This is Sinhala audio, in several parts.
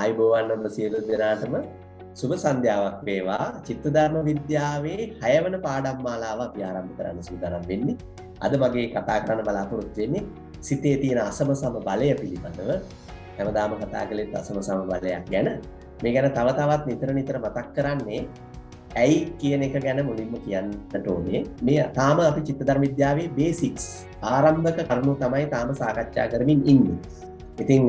ආයුබෝවන් ඔබ සියලු දෙනාටම සුබ සන්ධ්‍යාවක් වේවා. චිත්ත ධර්ම විද්‍යාවේ 6 වන පාඩම් මාලාව අපි ආරම්භ කරන්න සූදානම් වෙන්නේ. අද මගේ කතා කරන්න බලාපොරොත්තු වෙන්නේ සිතේ තියෙන අසමසම බලය පිළිබඳව. හැමදාම කතා කළේ අසමසම බලයක් ගැන. මේ ගැන තව තවත් නිතර මතක් කරන්නේ ඇයි කියන එක ගැන මුලින්ම කියන්නට ඕනේ. මේ තාම අපි චිත්ත ධර්ම විද්‍යාවේ බේසික්ස් ආරම්භක කරුණු තමයි තාම සාකච්ඡා කරමින් ඉන්නේ. ඉතින්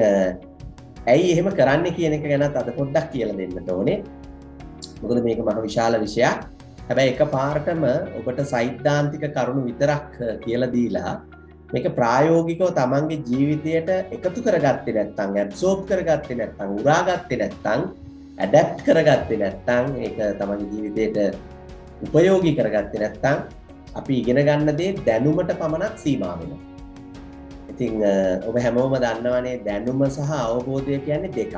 ඇයි එහෙම කරන්න කියන එක ගැනත් අද පොඩ්ඩක් කියලා දෙන්නට ඕනේ. මොකද මේක මහ විශාල විෂයක්. හැබැයි එකපාරටම ඔබට සෛද්ධාන්තික කරුණු විතරක් කියලා දීලා මේක ප්‍රායෝගිකව තමන්ගේ ජීවිතයට එකතු කරගත්තේ නැත්නම්, ඇබ්සෝබ් කරගත්තේ නැත්නම්, උරාගත්තේ නැත්නම්, ඇඩැප්ට් කරගත්තේ නැත්නම්, ඒක තමන්ගේ ජීවිතයට උපයෝගී කරගත්තේ නැත්නම් අපි ඉගෙන ගන්න දේ දැනුමට පමණක් සීමා වෙනවා. ඉතින් ඔබ හැමෝම දන්නවනේ දැනුම සහ අවබෝධය කියන්නේ දෙකක්.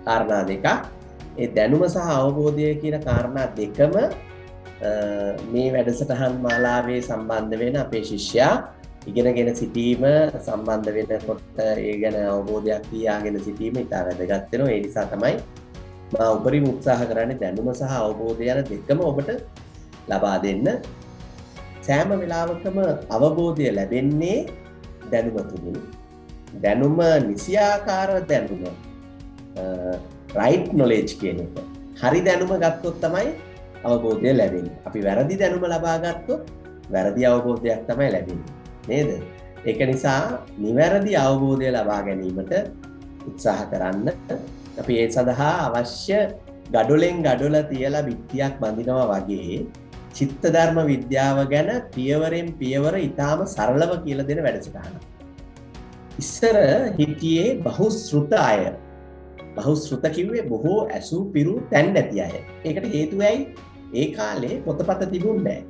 කාරණා දෙකක්. ඒ දැනුම සහ අවබෝධය කියන කාරණා දෙකම මේ වැඩසටහන් මාලාවේ සම්බන්ධ වෙන අපේ ශිෂ්‍යයා ඉගෙනගෙන සිටීම සම්බන්ධ වෙනකොට ඒ ගැන අවබෝධයක් තියාගෙන සිටීම ඉතා වැදගත් වෙනවා. ඒ නිසා තමයි මා උපරිම උත්සාහ කරන්නේ දැනුම සහ අවබෝධය යන දෙකම ඔබට ලබා දෙන්න. සෑම වෙලාවකම අවබෝධය ලැබෙන්නේ දැනුම තුලින්. දැනුම නිසියාකාර දැනුම right knowledge කියන එක. හරි දැනුම ගත්තොත් තමයි අවබෝධය ලැබෙන්නේ. අපි වැරදි දැනුම ලබා ගත්තොත් වැරදි අවබෝධයක් තමයි ලැබෙන්නේ. නේද? ඒක නිසා නිවැරදි අවබෝධය ලබා ගැනීමට උත්සාහ කරන්න. අපි ඒ සඳහා අවශ්‍ය ගඩොලෙන් ගඩොල තියලා බිත්තියක් බඳිනවා වගේ චිත්ත ධර්ම විද්‍යාව ගැන පියවරෙන් පියවර ඊටාම සරලව කියලා දෙන වැඩසටහන. ඉස්සර හිටියේ බහුශ්‍රුත අය. බහුශ්‍රුත කිව්වේ බොහෝ ඇසු පිරු තැන් නැති අය. ඒකට හේතුව ඇයි? ඒ කාලේ පොතපත තිබුණේ නැහැ.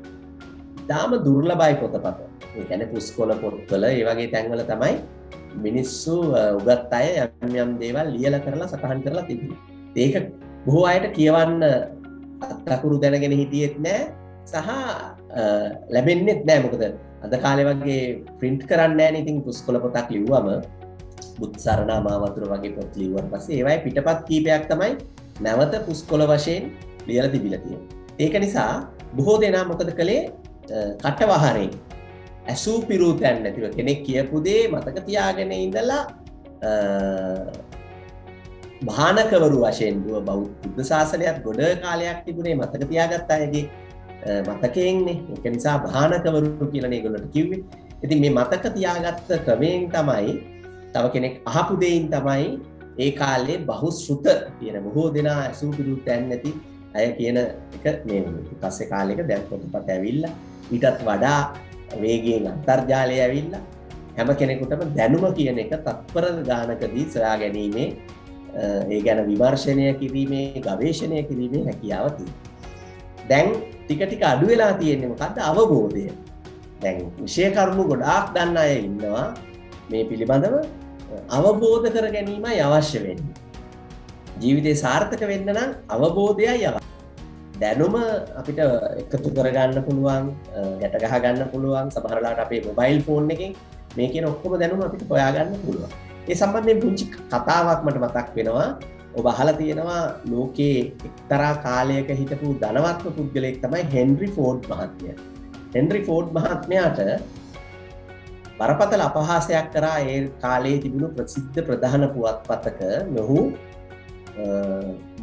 ඊටාම දුර්ලභයි පොතපත. ඒ කියන්නේ පුස්කොළ පොත්වල ඒ වගේ තැන්වල තමයි මිනිස්සු උගත් අය යම් දේවල් ලියලා කරලා සටහන් කරලා තිබුණේ. ඒක බොහෝ අයට කියවන්න අත්අකුරු දැනගෙන හිටියෙත් නැහැ. සහ ලැබෙන්නෙත් නෑ. මොකද අද කාලේ වගේ print කරන්නේ නෑනේ. ඉතින් පුස්කොළ පොතක් ලිව්වම බුත්සරණා මාවතුර වගේ පොත් ලිව්වන් පස්සේ ඒවයි පිටපත් කීපයක් තමයි නැවත පුස්කොළ වශයෙන් ලියලා තිබිලා තියෙන්නේ. ඒක නිසා බොහෝ දෙනා මොකද කළේ? කටවහරෙන් ඇසූ පිරූ තැන් නැතිව කෙනෙක් කියපු දේ මතක තියාගෙන ඉඳලා භානකවරු වශයෙන් බුද්ධ ශාසනයත් ගොඩ කාලයක් තිබුණේ මතක තියාගත්ත අයගේ මතකයෙන්නේ. ඒක නිසා භානකවරු කියලා ඒගොල්ලන්ට කිව්වේ. ඉතින් මේ මතක තියාගත්ත ක්‍රමයෙන් තමයි තව කෙනෙක් අහපු දෙයින් තමයි ඒ කාලේ බහුශ්‍රුත කියන බොහෝ දෙනා ඇසූ පිරූ තැන් නැති අය කියන එක මේ වුණේ. පස්සේ කාලෙක දැන් පොතපත ඇවිල්ලා ඊටත් වඩා වේගයෙන් අන්තර්ජාලය ඇවිල්ලා හැම කෙනෙකුටම දැනුම කියන එක තත්පර ගානකදී සොයා ගැනීමේ ඒ ගැන විමර්ශනය කිරීමේ ගවේෂණය කිරීමේ හැකියාව තියෙනවා. දැන් ටික අඩු වෙලා තියෙන්නේ මොකද්ද? අවබෝධය. දැන් විෂය කරුණු ගොඩාක් දන්න අය ඉන්නවා. මේ පිළිබඳව අවබෝධ කර ගැනීමයි අවශ්‍ය වෙන්නේ. ජීවිතේ සාර්ථක වෙන්න නම් අවබෝධයයි අවශ්‍ය. දැනුම අපිට එකතු කරගන්න පුළුවන්, ගැට ගහ ගන්න පුළුවන්. සමහර වෙලාවට අපේ මොබයිල් ෆෝන් එකෙන් මේ කියන ඔක්කොම දැනුම අපිට හොයාගන්න පුළුවන්. ඒ සම්බන්ධයෙන් පුංචි කතාවක් මට මතක් වෙනවා. ඔබ අහලා තියෙනවා ලෝකයේ එක්තරා කාලයක හිටපු ධනවත්ම පුද්ගලයෙක් තමයි හෙන්රි ෆෝඩ් මහත්මයා. හෙන්රි ෆෝඩ් මහත්මයාට බරපතල අපහාසයක් කරා ඒ කාලයේ තිබුණු ප්‍රසිද්ධ ප්‍රධාන පුවත්පතක මොහු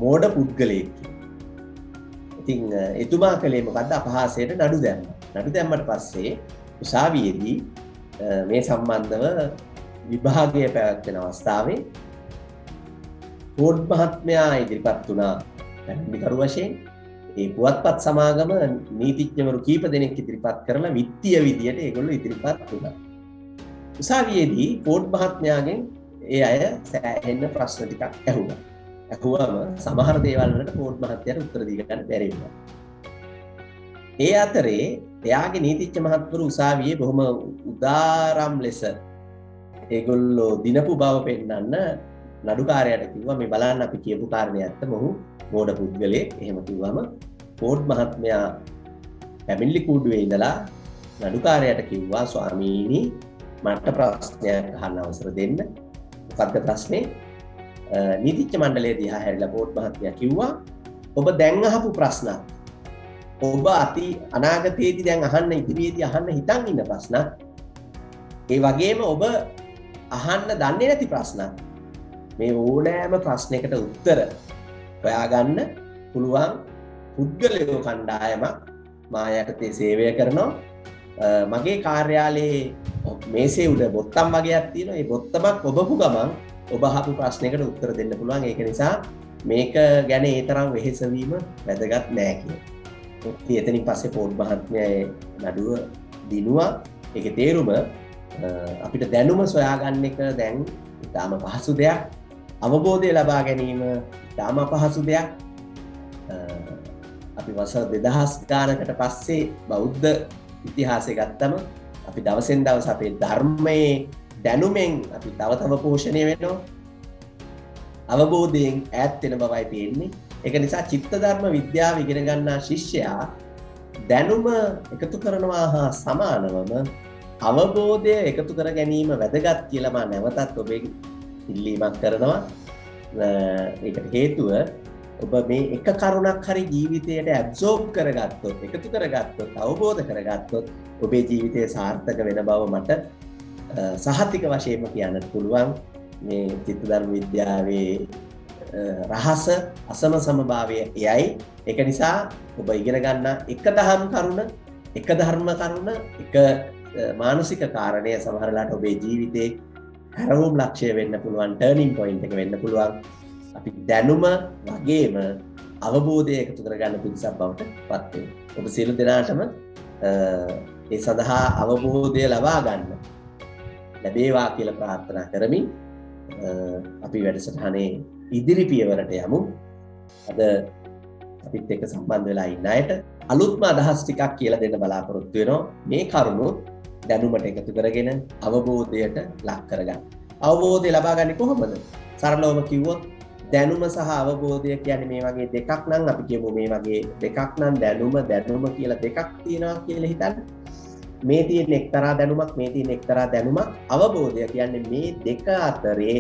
මෝඩ පුද්ගලයෙක්. ඉතින් එතුමා කළේ මොකද්ද? අපහාසයට නඩු දැම්මා. නඩු දැම්මට පස්සේ උසාවියේදී මේ සම්බන්ධව විභාගය පැවැත්වෙන අවස්ථාවේ ෆෝඩ් මහත්මයා ඉදිරිපත් වුණා පැහැදිලිකරු වශයෙන්. ඒ පුවත්පත් සමාගම නීතිඥවරු කීප දෙනෙක් ඉදිරිපත් කරලා විත්තිය විදියට ඒගොල්ලෝ ඉදිරිපත් වුණා. උසාවියේදී ෆෝඩ් මහත්මයාගෙන් ඒ අය සෑහෙන ප්‍රශ්න ටිකක් ඇහුණා. ඇහුවම සමහර දේවල් වලට ෆෝඩ් මහත්තයාට උත්තර දී ගන්න බැරි වුණා. ඒ අතරේ එයාගේ නීතිඥ මහත්වරු උසාවියේ බොහොම උදාරම් ලෙස ඒගොල්ලෝ දිනපු බව පෙන්නන්න නඩුකාරයාට කිව්වා මේ බලන්න අපි කියපු කාරණේ ඇත්ත මොහු මෝඩ පුද්ගලයෙක්. එහෙම කිව්වම ෆෝඩ් මහත්මයා පැමිණිලි කූඩුවේ ඉඳලා නඩුකාරයාට කිව්වා ස්වාමීනි මට ප්‍රශ්නයක් අහන්න අවසර දෙන්න. මොකක්ද ප්‍රශ්නේ? නීතිඥ මණ්ඩලයේ දිහා හැරිලා පොත් මහත්මයා කිව්වා ඔබ දැන් අහපු ප්‍රශ්න ඔබ අනාගතයේදී දැන් අහන්න ඉදිරියේදී අහන්න හිතන් ඉන්න ප්‍රශ්න ඒ වගේම ඔබ අහන්න දන්නේ නැති ප්‍රශ්න මේ ඕනෑම ප්‍රශ්නයකට උත්තර හොයාගන්න පුළුවන් පුද්ගලයෝ කණ්ඩායමක් මා යටතේ සේවය කරනවා. මගේ කාර්යාලයේ මේසේ උඩ බොත්තම් වගේක් තියෙනවා. ඒ බොත්තමක් ඔබපු ගමන් ඔබ අහපු ප්‍රශ්නයකට උත්තර දෙන්න පුළුවන්. ඒක නිසා මේක ගැන ඒ තරම් වෙහෙසවීම වැදගත් නෑ කියලා. ඉතින් එතනින් පස්සේ පොඩ් මහත්මයා නඩුව දිනුවා. ඒකේ තේරුම අපිට දැනුම සොයාගන්න එක දැන් ඉතාම පහසු දෙයක්. අවබෝධය ලබා ගැනීම ඉතාම අපහසු දෙයක්. අපි වසර 2000 ගානකට පස්සේ බෞද්ධ ඉතිහාසය ගත්තම අපි දවසෙන් දවස අපේ ධර්මයේ දැනුමෙන් අපි තව පෝෂණය වෙනවා. අවබෝධයෙන් ඈත් වෙන බවයි තියෙන්නේ. ඒක නිසා චිත්ත ධර්ම විද්‍යාව ඉගෙන ගන්නා ශිෂ්‍යයා දැනුම එකතු කරනවා හා සමානවම අවබෝධය එකතු කර ගැනීම වැදගත් කියලා මම නැවතත් ඔබේ ඉල්ලීමක් කරනවා. ඒකට හේතුව ඔබ මේ එක කරුණක් හරි ජීවිතයට ඇබ්සෝබ් කරගත්තොත්, එකතු කරගත්තොත්, අවබෝධ කරගත්තොත් ඔබේ ජීවිතය සාර්ථක වෙන බව මට සහතික වශයෙන්ම කියන්නත් පුළුවන්. මේ චිත්ත ධර්ම විද්‍යාවේ රහස අසම සමභාවය එයයි. ඒක නිසා ඔබ ඉගෙන ගන්න එක දහම් කරුණ, එක ධර්ම කරුණ, එක මානසික කාරණය සමහරලාට ඔබේ ජීවිතේ හැරවුම් ලක්ෂ්‍ය වෙන්න පුළුවන්, ටර්නින් පොයින්ට් එක වෙන්න පුළුවන්. අපි දැනුම වගේම අවබෝධය එකතු කරගන්න පිරිසක් බවට පත් වෙනවා. ඔබ සියලු දෙනාටම ඒ සඳහා අවබෝධය ලබා ගන්න ලැබේවා කියලා ප්‍රාර්ථනා කරමින් අපි වැඩසටහනේ ඉදිරි පියවරට යමු. අද අපිත් එක්ක සම්බන්ධ වෙලා ඉන්න අයට අලුත්ම අදහස් ටිකක් කියලා දෙන්න බලාපොරොත්තු වෙනවා. මේ කරුණු දැනුමට එකතු කරගෙන අවබෝධයට ලක් කරගන්න. අවබෝධය ලබා ගන්නේ කොහොමද? සරලවම කිව්වොත් දැනුම සහ අවබෝධය කියන්නේ මේ වගේ දෙකක් නම් අපි කියමු මේ වගේ දෙකක් නම් දැනුම කියලා දෙකක් තියෙනවා කියලා හිතන්න. මේ තියෙන එක්තරා දැනුමක්, මේ තියෙන එක්තරා දැනුමක්. අවබෝධය කියන්නේ මේ දෙක අතරේ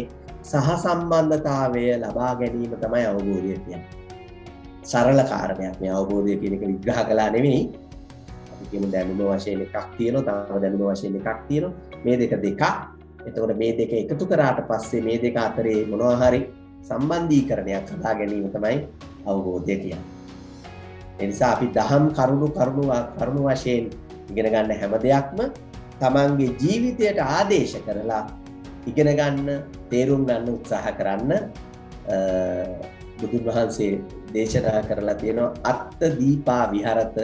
සහසම්බන්ධතාවය ලබා ගැනීම තමයි අවබෝධය කියන්නේ. සරල කාරණයක්. මේ අවබෝධය කියන එක විග්‍රහ කළා නෙවෙයි. අපි කියමු දැනුම වශයෙන් එකක් තියෙනවා, තව දැනුම වශයෙන් එකක් තියෙනවා. මේ දෙක දෙකක්. එතකොට මේ දෙක එකතු කරාට පස්සේ මේ දෙක අතරේ මොනවා හරි සම්බන්ධීකරණයක් හදා ගැනීම තමයි අවබෝධය කියන්නේ. ඒ නිසා අපි දහම් කරුණු වශයෙන් ඉගෙන ගන්න හැම දෙයක්ම තමන්ගේ ජීවිතයට ආදේශ කරලා ඉගෙන ගන්න, තේරුම් ගන්න උත්සාහ කරන්න. බුදුන් වහන්සේ දේශනා කරලා තියෙනවා අත්ත දීපා විහරත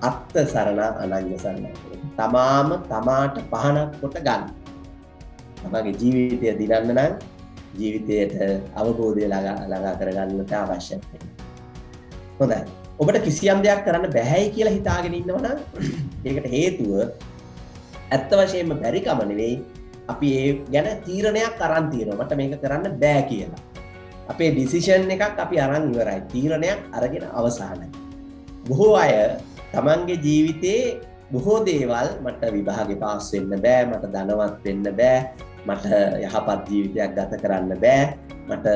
අත්ත සරණ අනඤ්‍ය සරණ. තමාම තමාට පහනක් කොට ගන්න. තමන්ගේ ජීවිතය දිනන්න නම් ජීවිතයට අවබෝධය ළඟා කරගන්නට අවශ්‍යයි. හොඳයි. ඔබට කිසියම් දෙයක් කරන්න බැහැයි කියලා හිතාගෙන ඉන්නවා නම් ඒකට හේතුව ඇත්ත වශයෙන්ම බැරිකම නෙවෙයි. අපි ඒ ගැන තීරණයක් අරන් තියෙනවා. මට මේක කරන්න බෑ කියලා. අපේ ඩිසිෂන් එකක් අපි අරන් ඉවරයි. තීරණයක් අරගෙන අවසానයි. බොහෝ අය තමන්ගේ ජීවිතේ බොහෝ දේවල් මට විභාගේ පාස් වෙන්න බෑ, මට ධනවත් වෙන්න බෑ, මට යහපත් ජීවිතයක් ගත කරන්න බෑ, මට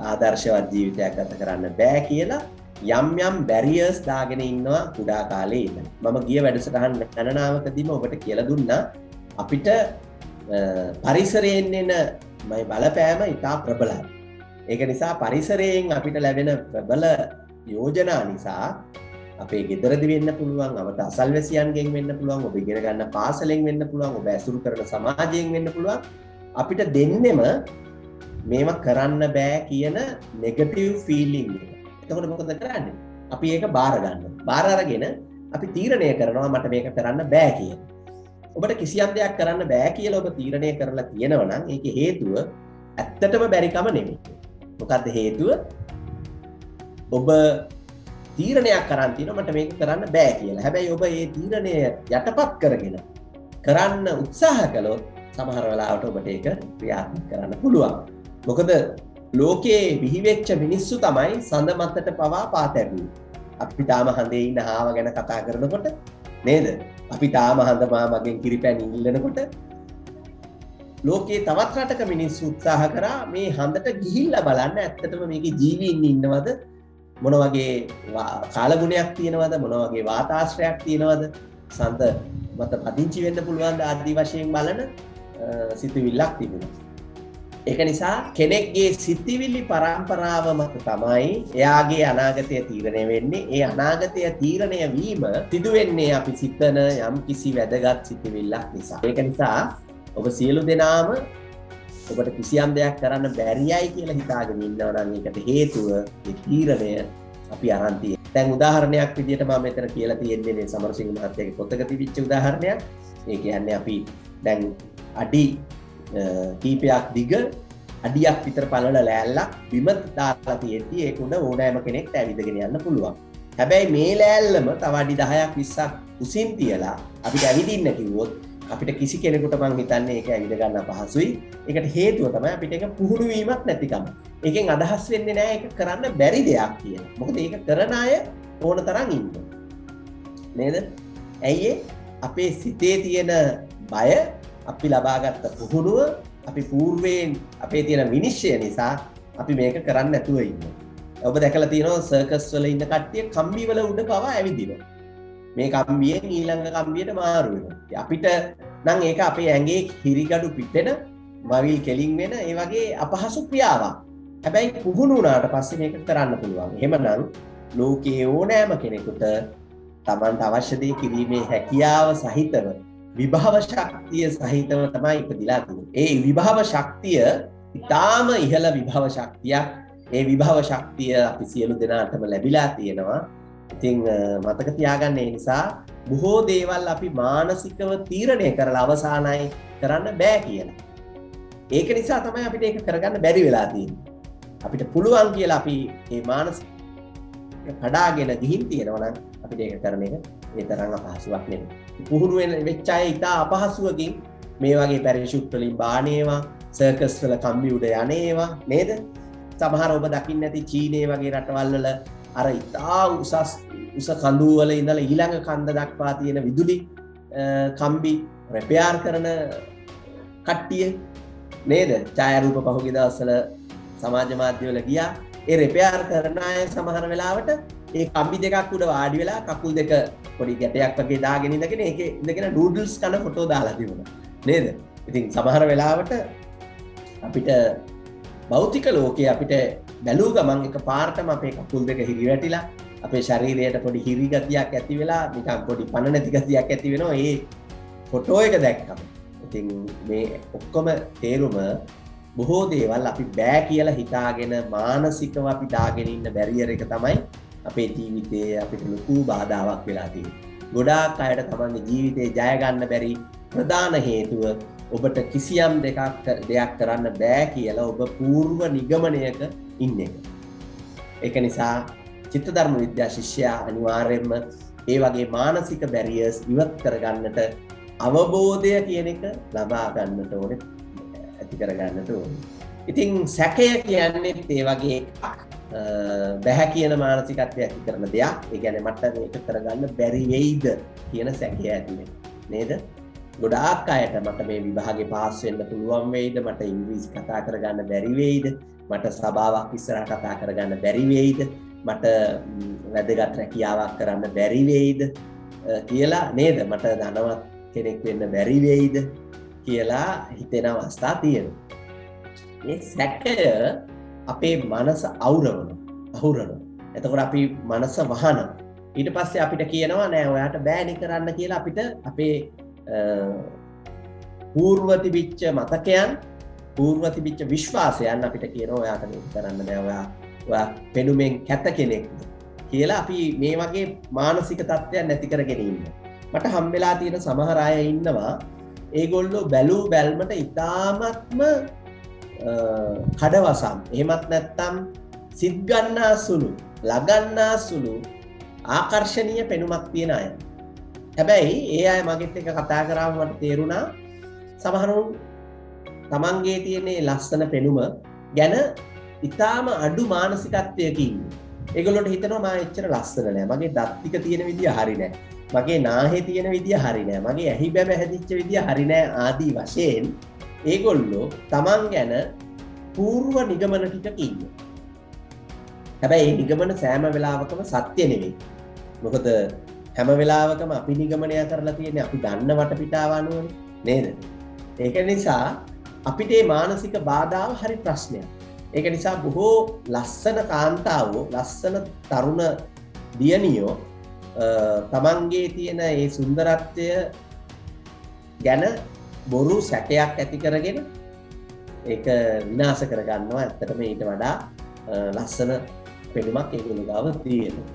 ආදර්ශවත් ජීවිතයක් ගත කරන්න බෑ කියලා යම් බැරියර්ස් දාගෙන ඉන්නවා කුඩා කාලේ ඉඳන්. මම ගිය වැඩසටහන් ගණනාවකදීම ඔබට කියලා දුන්නා අපිට පරිසරයෙන් එන මේ බලපෑම ඉතා ප්‍රබලයි. ඒක නිසා පරිසරයෙන් අපිට ලැබෙන ප්‍රබල යෝජනා නිසා අපේ ගෙදරදි වෙන්න පුළුවන්, අපට අසල්වැසියන්ගෙන් වෙන්න පුළුවන්, ඔබ ඉගෙන ගන්න පාසලෙන් වෙන්න පුළුවන්, ඔබ ඇසුරු කරන සමාජයෙන් වෙන්න පුළුවන්. අපිට දෙන්නෙම මේව කරන්න බෑ කියන නෙගටිව් ෆීලිං එක. එතකොට මොකද කරන්නේ? අපි ඒක බාර ගන්නවා. බාර අරගෙන අපි තීරණය කරනවා මට මේක කරන්න බෑ කියලා. ඔබට කිසියම් දෙයක් කරන්න බෑ කියලා ඔබ තීරණය කරලා තියෙනවා නම් ඒකේ හේතුව ඇත්තටම බැරිකම නෙමෙයි. මොකද්ද හේතුව? ඔබ තීරණයක් කරන් තියෙනවා මට මේක කරන්න බෑ කියලා. හැබැයි ඔබ මේ තීරණය යටපත් කරගෙන කරන්න උත්සාහ කළොත් සමහර වෙලාවට ඔබට ඒක ක්‍රියාත්මක කරන්න පුළුවන්. මොකද ලෝකයේ විහිවෙච්ච මිනිස්සු තමයි සඳ මතට පවා පාතැරුවේ. අපි තාම හඳේ ඉන්න හාව ගැන කතා කරනකොට නේද? අපි තාම හඳ මගෙන් කිරිපැණි ඉල්ලනකොට ලෝකයේ තවත් රටක මිනිස්සු උත්සාහ කරා මේ හඳට ගිහිල්ලා බලන්න ඇත්තටම මේකේ ජීවීන් ඉන්නවද, මොන වගේ කාලගුණයක් තියෙනවද, මොන වගේ වාතාශ්‍රයක් තියෙනවද, සඳ මත පදිංචි වෙන්න පුළුවන් ආදී වශයෙන් බලන සිතුවිල්ලක් තිබුණා. ඒක නිසා කෙනෙක්ගේ සිතිවිලි පරම්පරාව මත තමයි එයාගේ අනාගතය තීරණය වෙන්නේ. ඒ අනාගතය තීරණය වීම සිදු වෙන්නේ අපි සිතන යම් කිසි වැදගත් සිතිවිල්ලක් නිසා. ඒක නිසා ඔබ සියලු දෙනාම ඔබට කිසියම් දෙයක් කරන්න බැරියයි කියලා හිතාගෙන ඉන්නවා නම් ඒකට හේතුව ඒ තීරණය අපි අරන් තියෙනවා. දැන් උදාහරණයක් විදිහට මම මෙතන කියලා තියෙන්නේ මේ සමරසිංහ මහත්තයාගේ පොතක තිබිච්ච උදාහරණයක්. ඒ කියන්නේ අපි දැන් අඩි කීපයක් දිග අඩියක් විතර පළල ලෑල්ලක් බිම දාලා තියෙද්දි ඒක උඩ ඕනෑම කෙනෙක්ට ඇවිදගෙන යන්න පුළුවන්. හැබැයි මේ ලෑල්ලම තව අඩි 10ක් 20ක් උසින් තියලා අපිට ඇවිදින්න කිව්වොත් අපිට කිසි කෙනෙකුට මං හිතන්නේ ඒක ඇවිද ගන්න අපහසුයි. ඒකට හේතුව තමයි අපිට ඒක පුහුණු වීමක් නැතිකම. ඒකෙන් අදහස් වෙන්නේ නැහැ ඒක කරන්න බැරි දෙයක් කියලා. මොකද ඒක කරන අය ඕන තරම් ඉන්නවා. නේද? ඇයි අපේ සිතේ තියෙන බය, අපි ලබාගත්ත පුහුණුව, අපි పూర్වයෙන් අපේ තියෙන විනිශ්චය නිසා අපි මේක කරන්න නැතුව ඉන්නවා. ඔබ දැකලා තියෙනවා සර්කස් වල ඉන්න කට්ටිය කම්බි වල උඩ පවා ඇවිදිනවා. මේ කම්බියෙන් ඊළඟ කම්බියට මාරු වෙනවා. අපිට නම් ඒක අපේ ඇඟේ හිරිගඩු පිටෙන, මවිල් කෙලින් වෙන ඒ වගේ අපහසු ක්‍රියාවක්. හැබැයි පුහුණු වුණාට පස්සේ මේක කරන්න පුළුවන්. එහෙමනම් ලෝකයේ ඕනෑම කෙනෙකුට Tamanට අවශ්‍ය දේ කිරීමේ හැකියාව සහිතව විභව ශක්තිය සහිතව තමයි ඉපදිලා තියෙන්නේ. ඒ විභව ශක්තිය ඊටාම ඉහළ විභව ශක්තියක්. ඒ විභව ශක්තිය අපි සියලු දෙනාටම ලැබිලා තියෙනවා. ඉතින් මතක තියාගන්න ඒ නිසා බොහෝ දේවල් අපි මානසිකව තීරණය කරලා අවසానයි කරන්න බෑ කියලා. ඒක නිසා තමයි අපිට ඒක කරගන්න බැරි වෙලා තියෙන්නේ. අපිට පුළුවන් කියලා අපි මේ මානසික කඩාගෙන ගිහින් තියෙනවා නම් අපිට ඒක කරන එක ඒ තරම් අපහසුයක් නෙමෙයි. පුහුණු වෙච්ච අය ඉතා අපහසුවකින් මේ වගේ පැරෂූට් වලින් බානේවා, සර්කස් වල කම්බි උඩ යන්නේවා නේද? සමහර ඔබ දකින්න ඇති චීනයේ වගේ රටවල් වල අර ඉතා උස කඳු වල ඉඳලා ඊළඟ කන්ද දක්වා තියෙන විදුලි කම්බි රිපෙයාර් කරන කට්ටිය නේද? ඡායාරූප පහුගිය දවස්වල සමාජ මාධ්‍ය වල ගියා. ඒ රිපෙයාර් කරන අය සමහර වෙලාවට ඒ කම්බි දෙකක් උඩ වාඩි වෙලා කකුල් දෙක පොඩි ගැටයක් වගේ දාගෙන ඉඳගෙන ඒකේ ඉඳගෙන නූඩල්ස් කන ෆොටෝ දාලා තිබුණා නේද? ඉතින් සමහර වෙලාවට අපිට භෞතික ලෝකයේ අපිට බැලූ ගමන් එක පාරටම අපේ කකුල් දෙක හිරි වැටිලා අපේ ශරීරයට පොඩි හිරි ගතියක් ඇති වෙලා නිකන් පොඩි පණ නැති ගතියක් ඇති වෙනවා ඒ ෆොටෝ එක දැක්කම. ඉතින් මේ ඔක්කොම තේරුම බොහෝ දේවල් අපි බෑ කියලා හිතාගෙන මානසිකව අපි දාගෙන ඉන්න බැරියර් එක තමයි අපේ ජීවිතයේ අපිට ලොකු බාධාවක් වෙලා තියෙන්නේ. ගොඩාක් අයට තමන්ගේ ජීවිතේ ජය ගන්න බැරි ප්‍රධාන හේතුව ඔබට කිසියම් දෙයක් කරන්න බෑ කියලා ඔබ పూర్ව නිගමනයක ඉන්න එක. ඒක නිසා චිත්ත ධර්ම විද්‍යා ශිෂ්‍යයා අනිවාර්යයෙන්ම ඒ වගේ මානසික බැරියර්ස් ඉවත් කරගන්නට අවබෝධය කියන එක ලබා ගන්නට ඕනේ, ඇති කරගන්නට ඕනේ. ඉතින් සැකය කියන්නේ ඒ වගේ බැහැ කියන මානසිකත්වය ඇති කරන දෙයක්. ඒ කියන්නේ මට මේක කරගන්න බැරි වෙයිද කියන සැකය ඇති නේද? ගොඩාක් අයට මට මේ විභාගේ පාස් වෙන්න පුළුවන් වෙයිද, මට ඉංග්‍රීසි කතා කරගන්න බැරි වෙයිද, මට සභාවක් ඉස්සරහ කතා කරගන්න බැරි වෙයිද, මට වැදගත් රැකියාවක් කරන්න බැරි වෙයිද කියලා නේද? මට ධනවත් කෙනෙක් වෙන්න බැරි වෙයිද කියලා හිතෙන අවස්ථා තියෙනවා. මේ සැකය අපේ මනස අහුරනවා. එතකොට අපි මනස වහනවා. ඊට පස්සේ අපිට කියනවා නෑ ඔයාට බෑනේ කරන්න කියලා අපිට අපේ పూర్ව තිබිච්ච මතකයන්, పూర్ව තිබිච්ච විශ්වාසයන් අපිට කියනවා ඔයාට මේක කරන්න බෑ, ඔයා පෙනුමෙන් කැත කෙනෙක් කියලා අපි මේ වගේ මානසික තත්ත්වයන් නැති කරගෙන ඉන්නවා. මට හම්බෙලා තියෙන සමහර අය ඉන්නවා ඒගොල්ලෝ බැලූ බැල්මට ඉතාමත්ම කඩවසම්, එහෙමත් නැත්නම් සිත් ගන්නා සුළු, ලගන්නා සුළු ආකර්ශනීය පෙනුමක් තියෙන අය. හැබැයි ඒ අය මගෙත් එක්ක කතා කරාම මට තේරුණා සමහරුන් තමන්ගේ තියෙන ලස්සන පෙනුම ගැන ඉතාම අඩු මානසිකත්වයකින් ඒගොල්ලොන්ට හිතනවා මම එච්චර ලස්සන නෑ, මගේ දත් ටික තියෙන විදිය හරි නෑ, මගේ නාහේ තියෙන විදිය හරි නෑ, මගේ ඇහි බැම හැදිච්ච විදිය හරි නෑ ආදී වශයෙන් ඒගොල්ලෝ තමන් ගැන පූර්ව නිගමන ටිකක ඉන්නවා. හැබැයි මේ නිගමන සෑම වෙලාවකම සත්‍ය නෙවෙයි. මොකද හැම වෙලාවකම අපි නිගමනය කරලා තියෙන්නේ අපි දන්න වටපිටාව අනුවනේ නේද? ඒක නිසා අපිට මේ මානසික බාධාව හරි ප්‍රශ්නයක්. ඒක නිසා බොහෝ ලස්සන කාන්තාවෝ ලස්සන තරුණ දියණියෝ තමන්ගේ තියෙන මේ සුන්දරත්වය ගැන බොරු සැකයක් ඇති කරගෙන ඒක විනාශ කරගන්නවා. ඇත්තටම ඊට වඩා ලස්සන පෙනුමක් ඒගොල්ලෝ ගාව තියෙනවා.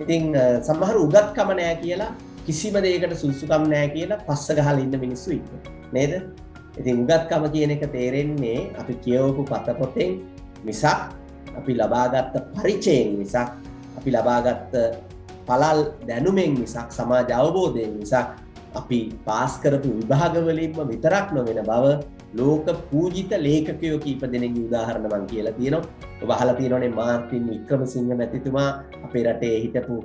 ඉතින් සමහර උගත්කම නැහැ කියලා කිසිම දෙයකට සුසුකම් නැහැ කියලා පස්ස ගහලා ඉන්න මිනිස්සු ඉන්නවා නේද? ඉතින් උගත්කම කියන එක තේරෙන්නේ අපි කියවපු පතපොතෙන් මිසක් අපි ලබාගත් පරිචයෙන් මිසක් අපි ලබාගත් පළල් දැනුමෙන් මිසක් සමාජ අවබෝධයෙන් මිසක් අපි පාස් කරපු විභාගවලින්ම විතරක් නොවන බව ලෝක පූජිත ලේඛකයෝ කීප දෙනෙක්ගේ උදාහරණ මම කියලා තියෙනවා. ඔබ අහලා තියෙනවනේ මාර්ටින් වික්‍රමසිංහ මැතිතුමා අපේ රටේ හිටපු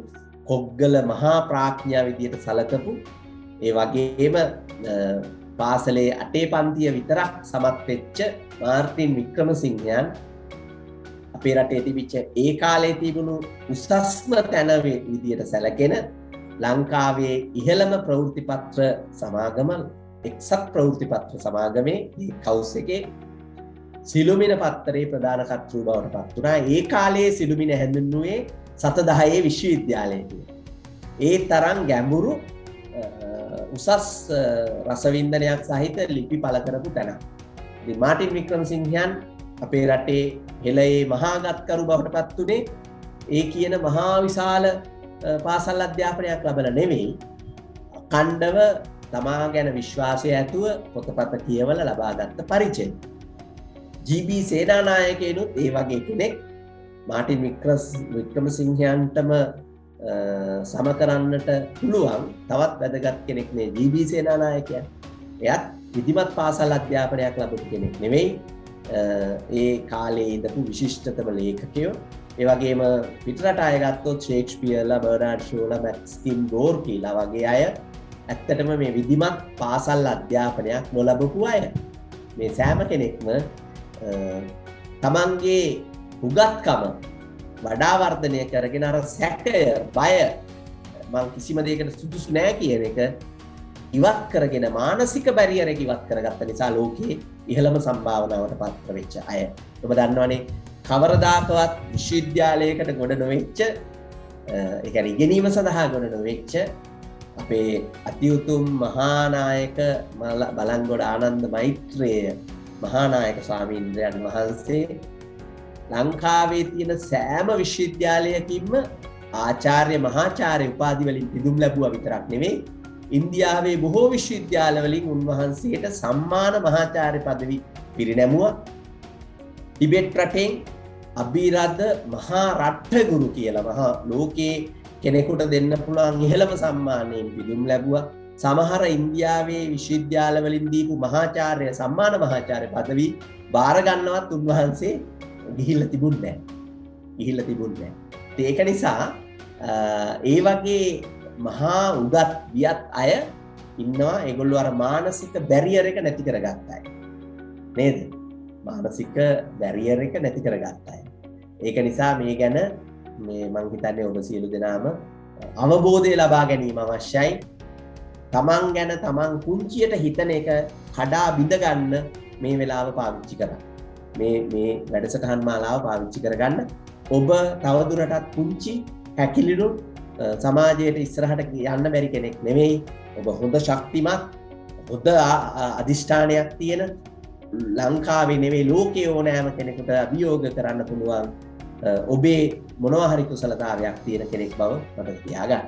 කොග්ගල මහා ප්‍රඥා විදියට සැලකපු ඒ වගේම පාසලේ 8 පන්තිය විතරක් සමත් වෙච්ච මාර්ටින් වික්‍රමසිංහයන් අපේ රටේ තිබිච්ච ඒ කාලේ තිබුණු උසස්ම තැන විදියට සැලකෙන ලංකාවේ ඉහළම ප්‍රවෘත්ති පත්‍ර සමාගම එක්සත් ප්‍රවෘත්ති පත්‍ර සමාගමේ කවුස් එකේ සිළුමිණ පත්තරේ ප්‍රධාන කර්තෘ බවට පත් වුණා. ඒ කාලේ සිළුමිණ හැඳින්වුවේ සතදහයේ විශ්වවිද්‍යාලය කියලා. ඒ තරම් ගැඹුරු උසස් රසවින්දනයක් සහිත ලිපි පළ කරපු තැනක්. ඉතින් මාර්ටින් වික්‍රමසිංහයන් අපේ රටේ හෙළයේ මහාගත්කරු බවට පත් වුණේ ඒ කියන මහා විශාල පාසල් අධ්‍යාපනයක් ලැබලා නෙවෙයි, අඛණ්ඩව තමා ගැන විශ්වාසය ඇතුව පොතපත කියවලා ලබාගත් පරිචය. ජී.බී. සේනානායකයනුත් ඒ වගේ කෙනෙක්. මාර්ටින් වික්‍රමසිංහයන්ටම සම කරන්නට පුළුවන් තවත් වැදගත් කෙනෙක් නේ ජී.බී. සේනානායකයා. එයත් විධිමත් පාසල් අධ්‍යාපනයක් ලැබපු කෙනෙක් නෙවෙයි. ඒ කාලේ ඉඳපු විශිෂ්ටතම ලේඛකයෝ. ඒ වගේම පිටරට අය ගත්තොත් ෂේක්ස්පියර්ලා, බර්නාඩ් ෂෝලා, මැක්ස්කින් ගෝර්කිලා වගේ අය ඇත්තටම මේ විධිමත් පාසල් අධ්‍යාපනයක් නොලබපු අය. මේ සෑම කෙනෙක්ම තමන්ගේ උගත්කම වඩා වර්ධනය කරගෙන අර සැකය, බය, මං කිසිම දෙයකට සුදුසු නෑ කියන එක ඉවත් කරගෙන මානසික බැරියර් එක ඉවත් කරගත්ත නිසා ලෝකයේ ඉහළම සම්භාවනාවට පත් වෙච්ච අය. ඔබ දන්නවනේ කවරදාකවත් විශ්වවිද්‍යාලයකට ගොඩ නොවෙච්ච, ඒ කියන්නේ ඉගෙනීම සඳහා ගොඩ නොවෙච්ච අපේ අතිඋතුම් මහානායක බලංගොඩ ආනන්ද මෛත්‍රේය මහානායක ස්වාමීන් වහන්සේ ලංකාවේ තියෙන සෑම විශ්වවිද්‍යාලයකින්ම ආචාර්ය මහාචාර්ය උපාධි වලින් පිදුම් ලැබුවා විතරක් නෙවෙයි, ඉන්දියාවේ බොහෝ විශ්වවිද්‍යාලවලින් උන්වහන්සේට සම්මාන මහාචාර්ය පදවි පිරිනැමුවා. ටිබෙට් රටෙන් අභිරද මහා රට්ඨගුරු කියලා මහා ලෝකයේ කෙනෙකුට දෙන්න පුළුවන් ඉහළම සම්මානයෙන් පිදුම් ලැබුවා. සමහර ඉන්දියාවේ විශ්වවිද්‍යාලවලින් දීපු මහාචාර්ය සම්මාන මහාචාර්ය පදවි බාර ගන්නවත් උන්වහන්සේ ගිහිල්ලා තිබුණේ නැහැ. ඒක නිසා ඒ වගේ මහා උගත් වියත් අය ඉන්නවා. ඒගොල්ලෝ අර මානසික බැරියර් එක නැති කරගත්ත අය. නේද? මානසික බැරියර් එක නැති කරගත්ත අය. ඒක නිසා මේ ගැන මං හිතන්නේ ඔබ සියලු දෙනාම අවබෝධය ලබා ගැනීම අවශ්‍යයි. තමන් ගැන තමන් කුංචියට හිතන එක කඩා බිඳ ගන්න මේ වෙලාව පාවිච්චි කරන්න. මේ වැඩසටහන් මාලාව පාවිච්චි කරගන්න. ඔබ තවදුරටත් කුංචි හැකිලිරු සමාජයට ඉස්සරහට යන්න බැරි කෙනෙක් නෙවෙයි. ඔබ හොඳ ශක්තිමත්, හොඳ අධිෂ්ඨානයක් තියෙන, ලංකාවේ නෙවෙයි ලෝකයේ ඕනෑම කෙනෙකුට අභියෝග කරන්න පුළුවන් ඔබේ මොනවා හරි කුසලතාවයක් තියෙන කෙනෙක් බව මතක තියාගන්න.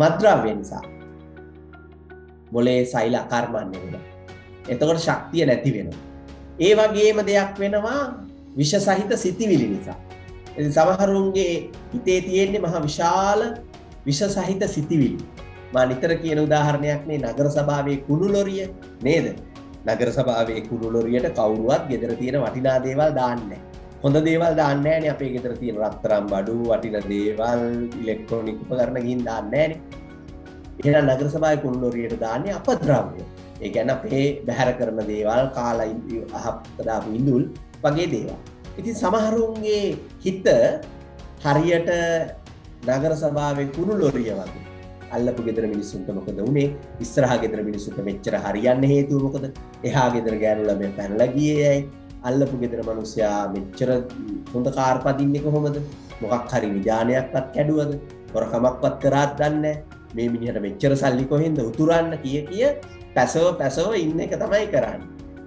මත්ද්‍රව්‍ය නිසා මොලේ සෛල අකර්මණ්‍ය වෙනවා. එතකොට ශක්තිය නැති වෙනවා. ඒ වගේම දෙයක් වෙනවා විෂ සහිත සිතිවිලි නිසා. ඉතින් සමහරුන්ගේ හිතේ තියෙන්නේ මහා විශාල විෂ සහිත සිතිවිලි. මා නිතර කියන උදාහරණයක් මේ නගර සභාවේ කුණු ලොරිය නේද? නගර සභාවේ කුණු ලොරියට කවුරුවත් ගෙදර තියෙන වටිනා දේවල් දාන්නේ නැහැ. හොඳ දේවල් දාන්නේ නැහැනේ. අපේ ගෙදර තියෙන රත්තරන් බඩු, වටිනා දේවල්, ඉලෙක්ට්‍රොනික උපකරණ ගිහින් දාන්නේ නැහැනේ. එහෙනම් නගර සභාවේ කුණු ලොරියට දාන්නේ අපද්‍රව්‍ය. ඒ කියන්නේ අපේ බැහැර කරන දේවල්, කාලා අහකට දාපු ඉඳුල් වගේ දේවල්. ඉතින් සමහරුන්ගේ හිත හරියට නගර සභාවේ කුණු ලොරිය වගේ. අල්ලපු ගෙදර මිනිස්සුන්ට මොකද වුනේ? ඉස්සරහා ගෙදර මිනිස්සුන්ට මෙච්චර හරියන්න හේතුව මොකද? එහා ගෙදර ගෑනු ළමයා පැනලා ගියේ ඇයි? අල්ලපු ගෙදර මිනිස්සයා මෙච්චර හොඳ කාර් පදින්නේ කොහොමද? මොකක් හරි විධානයක්වත් කැඩුවද? හොරකමක්වත් කරාත් දන්නේ නැහැ. මේ මිනිහට මෙච්චර සල්ලි කොහෙන්ද උතුරන්න කිය පැසව ඉන්න එක තමයි කරන්නේ.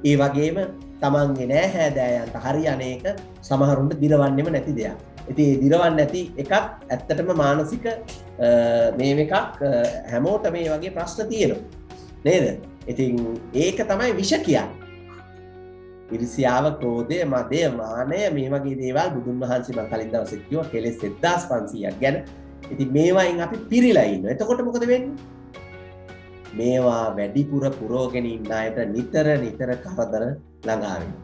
ඒ වගේම තමන්ගේ නෑ හැදෑයන්ට හරි අනේක සමහරුන්ට දිරවන්නෙම නැති දෙයක්. ඉතින් ඒ දිරවන්නේ නැති එකක් ඇත්තටම මානසික මේ එකක් හැමෝට මේ වගේ ප්‍රශ්න තියෙනවා. නේද? ඉතින් ඒක තමයි විෂ කියන්නේ. ඉරිසියාව, ක්‍රෝධය, මදය, මානය මේ වගේ දේවල් බුදුන් වහන්සේ මම කලින් දවසේ කිව්වා කෙලෙස් 1500ක් ගැන. ඉතින් මේවායින් අපි පිරීලා ඉන්නවා. එතකොට මොකද වෙන්නේ? මේවා වැඩිපුර පුරෝගෙන ඉන්න අයට නිතර කරදර ළඟා වෙනවා.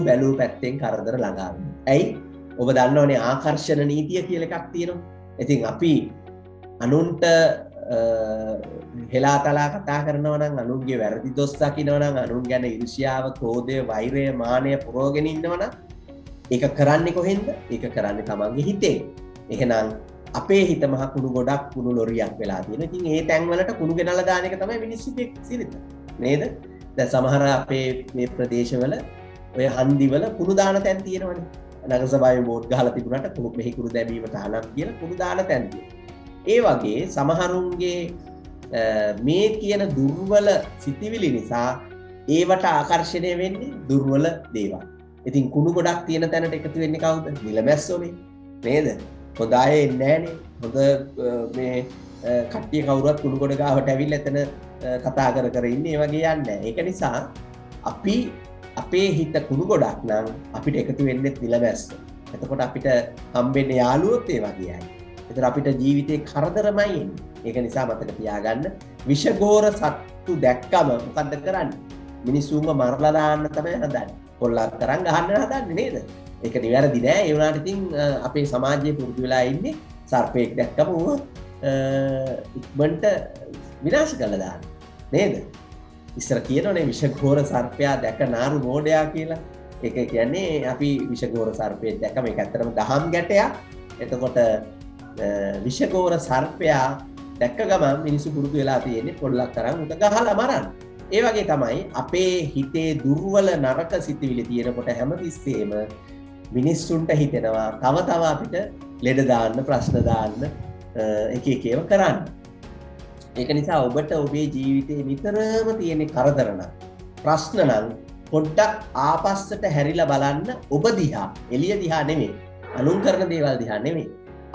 බැලූ පැත්තෙන් කරදර ළඟා වෙනවා. ඇයි? ඔබ දන්නවනේ ආකර්ෂණ නීතිය කියලා එකක් තියෙනවා. ඉතින් අපි අනුන්ට හෙලා තලා කතා කරනවා නම්, අනුන්ගේ වැරදි දොස් දකිනවා නම්, අනුන් ගැන ඊර්ෂ්‍යාව, ක්‍රෝධය, වෛරය, මානය පුරෝගෙන ඉන්නවා නම් ඒක කරන්නේ කොහෙන්ද? ඒක කරන්නේ තමන්ගේ හිතෙන්. එහෙනම් අපේ හිත මහ කුණු ගොඩක්, කුණු ලොරියක් වෙලා තියෙනවා. ඉතින් ඒ තැන් වලට කුණු ගෙනලා දාන එක තමයි මිනිස්සුගේ සිරිත. නේද? දැන් සමහර අපේ මේ ප්‍රදේශවල ඔය හන්දිවල කුණු දාන තැන් තියෙනවනේ. නගර සභාවේ බෝඩ් ගහලා තිබුණාට කුණු මෙහි කුණු දැමීමට ආනම් කියලා කුණු දාන තැන් තියෙනවා. ඒ වගේ සමහරුන්ගේ මේ කියන දුර්වල සිතිවිලි නිසා ඒවට ආකර්ෂණය වෙන්නේ දුර්වල දේවල්. ඉතින් කුණු ගොඩක් තියෙන තැනට එකතු වෙන්නේ කවුද? නිලමැස්සෝනේ. නේද? හොඳ අය එන්නේ නැහනේ. හොඳ මේ කට්ටිය කවුරුත් කුණු ගොඩ ගාවට ඇවිල්ලා එතන කතා කර ඉන්නේ. ඒ වගේ යන්නේ නැහැ. ඒක නිසා අපි අපේ හිත කුණු ගොඩක් නම් අපිට එකතු වෙන්නේ නිලමැස්සෝ. එතකොට අපිට හම්බෙන්නේ යාළුවොත් ඒ වගේ අය. එතන අපිට ජීවිතේ කරදරමයි එන්නේ. ඒක නිසා මතක තියාගන්න, විෂගෝර සත්තු දැක්කම මොකද්ද කරන්නේ? මිනිස්සුන්ව මරලා දාන්න තමයි හදන්නේ. කොල්ලක් තරම් ගහන්න හදන්නේ නේද? ඒක නිවැරදි නෑ. ඒ වුණාට ඉතින් අපේ සමාජයේ පුරුදු වෙලා ඉන්නේ සර්පෙක් දැක්කම ඌ ඉක්මනට විනාශ කරලා දාන්න. නේද? ඉස්සර කියනෝනේ විෂගෝර සර්පයා දැක නාරු මෝඩයා කියලා. ඒක කියන්නේ අපි විෂගෝර සර්පයෙක් දැක්කම ඒක ඇත්තටම දහම් ගැටයක්. එතකොට විෂගෝර සර්පයා දැක්ක ගමන් මිනිස්සු පුරුදු වෙලා තියෙන්නේ පොල්ලක් තරම් උට ගහලා මරන්න. ඒ වගේ තමයි අපේ හිතේ දුර්වල නරක සිතිවිලි තියෙනකොට හැමතිස්සෙම මිනිස්සුන්ට හිතෙනවා තව අපිට ලෙඩ දාන්න, ප්‍රශ්න දාන්න, එක ඒවා කරන්න. ඒක නිසා ඔබට ඔබේ ජීවිතේ නිතරම තියෙන කරදර නම්, ප්‍රශ්න නම් පොඩ්ඩක් ආපස්සට හැරිලා බලන්න. ඔබ දිහා, එළිය දිහා නෙමෙයි, අනුන් කරන දේවල් දිහා නෙමෙයි.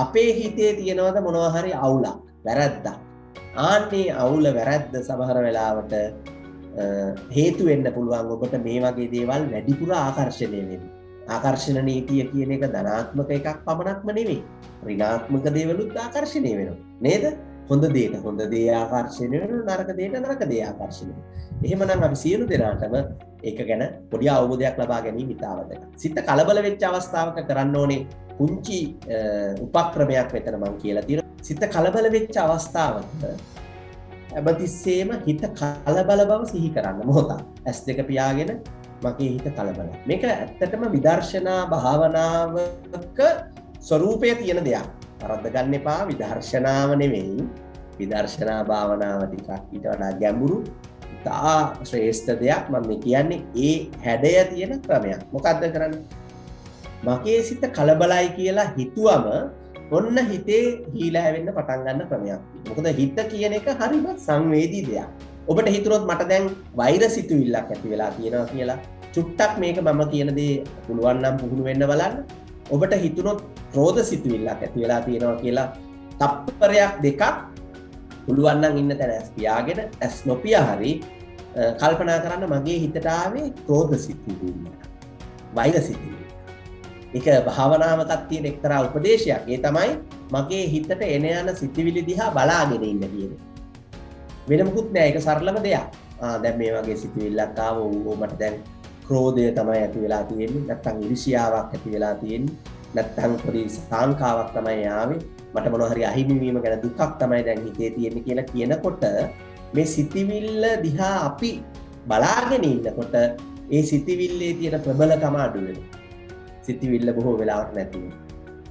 අපේ හිතේ තියෙනවද මොනවා හරි අවුලක්, වැරද්දක්. ආන්නේ අවුල, වැරද්ද සමහර වෙලාවට හේතු වෙන්න පුළුවන් ඔබට මේ වගේ දේවල් වැඩිපුර ආකර්ෂණය වෙන්න. ආකර්ෂණ නීතිය කියන එක ධනාත්මක එකක් පමණක්ම නෙවෙයි. ඍණාත්මක දේවලුත් ආකර්ෂණය වෙනවා. නේද? හොඳ දේට හොඳ දේ ආකර්ෂණය වෙනවා, නරක දේට නරක දේ ආකර්ෂණය වෙනවා. එහෙමනම් අපි සියලු දෙනාටම ඒක ගැන පොඩි අවබෝධයක් ලබා ගැනීම ඉතාවදක. සිත කලබල වෙච්ච අවස්ථාවක කරන්න ඕනේ පුංචි උපක්‍රමයක් මෙතන මම කියලා තියෙනවා. සිත කලබල වෙච්ච අවස්ථාවක හැමතිස්සෙම හිත කලබල බව සිහි කරන්න මොහොතක්. S2 පියාගෙන මගේ හිත කලබලයි. මේක ඇත්තටම විදර්ශනා භාවනාවක ස්වરૂපය තියෙන දෙයක්. වරද්ද ගන්න එපා. විදර්ශනාව නෙවෙයි. විදර්ශනා භාවනාව ටිකක් ඊට වඩා ගැඹුරු, ඉතා ශ්‍රේෂ්ඨ දෙයක්. මම කියන්නේ ඒ හැඩය තියෙන ක්‍රමයක්. මොකද්ද කරන්නේ? මගේ සිත කලබලයි කියලා හිතුවම ඔන්න හිතේ හීලා වෙන්න පටන් ගන්න ක්‍රමයක්. මොකද හිත කියන එක හරිම සංවේදී දෙයක්. ඔබට හිතුනොත් මට දැන් වෛර සිතුවිල්ලක් ඇති වෙලා තියෙනවා කියලා චුට්ටක් මේක මම කියන දේ පුළුවන් නම් පුහුණු වෙන්න බලන්න. ඔබට හිතුනොත් ක්‍රෝධ සිතුවිල්ලක් ඇති වෙලා තියෙනවා කියලා තප්පරයක් දෙකක් පුළුවන් නම් ඉන්න තැන ඇස් පියාගෙන ඇස් නොපියා හරි කල්පනා කරන්න මගේ හිතට ආවේ ක්‍රෝධ සිතුවිල්ල, වෛර සිතුවිල්ල. ඒක භාවනාවකත් තියෙන එක්තරා උපදේශයක්. ඒ තමයි මගේ හිතට එන යන සිතුවිලි දිහා බලාගෙන ඉන්න කියන්නේ. වෙන මොකුත් නෑ. ඒක සරලම දෙයක්. දැන් මේ වගේ සිතුවිල්ලක් ආව මට දැන් ක්‍රෝධය තමයි ඇති වෙලා තියෙන්නේ. නැත්තම් ඉරිසියාවක් ඇති වෙලා තියෙන්නේ. නැත්තම් පොඩි සංකාවක් තමයි ආවේ. මට මොනවා හරි අහිමි වීම ගැන දුකක් තමයි දැන් හිතේ තියෙන්නේ කියලා කියනකොට මේ සිතිවිල්ල දිහා අපි බලාගෙන ඉන්නකොට ඒ සිතිවිල්ලේ තියෙන ප්‍රබලකම අඩු වෙනවා. සිතිවිල්ල බොහෝ වෙලාවට නැති වෙනවා.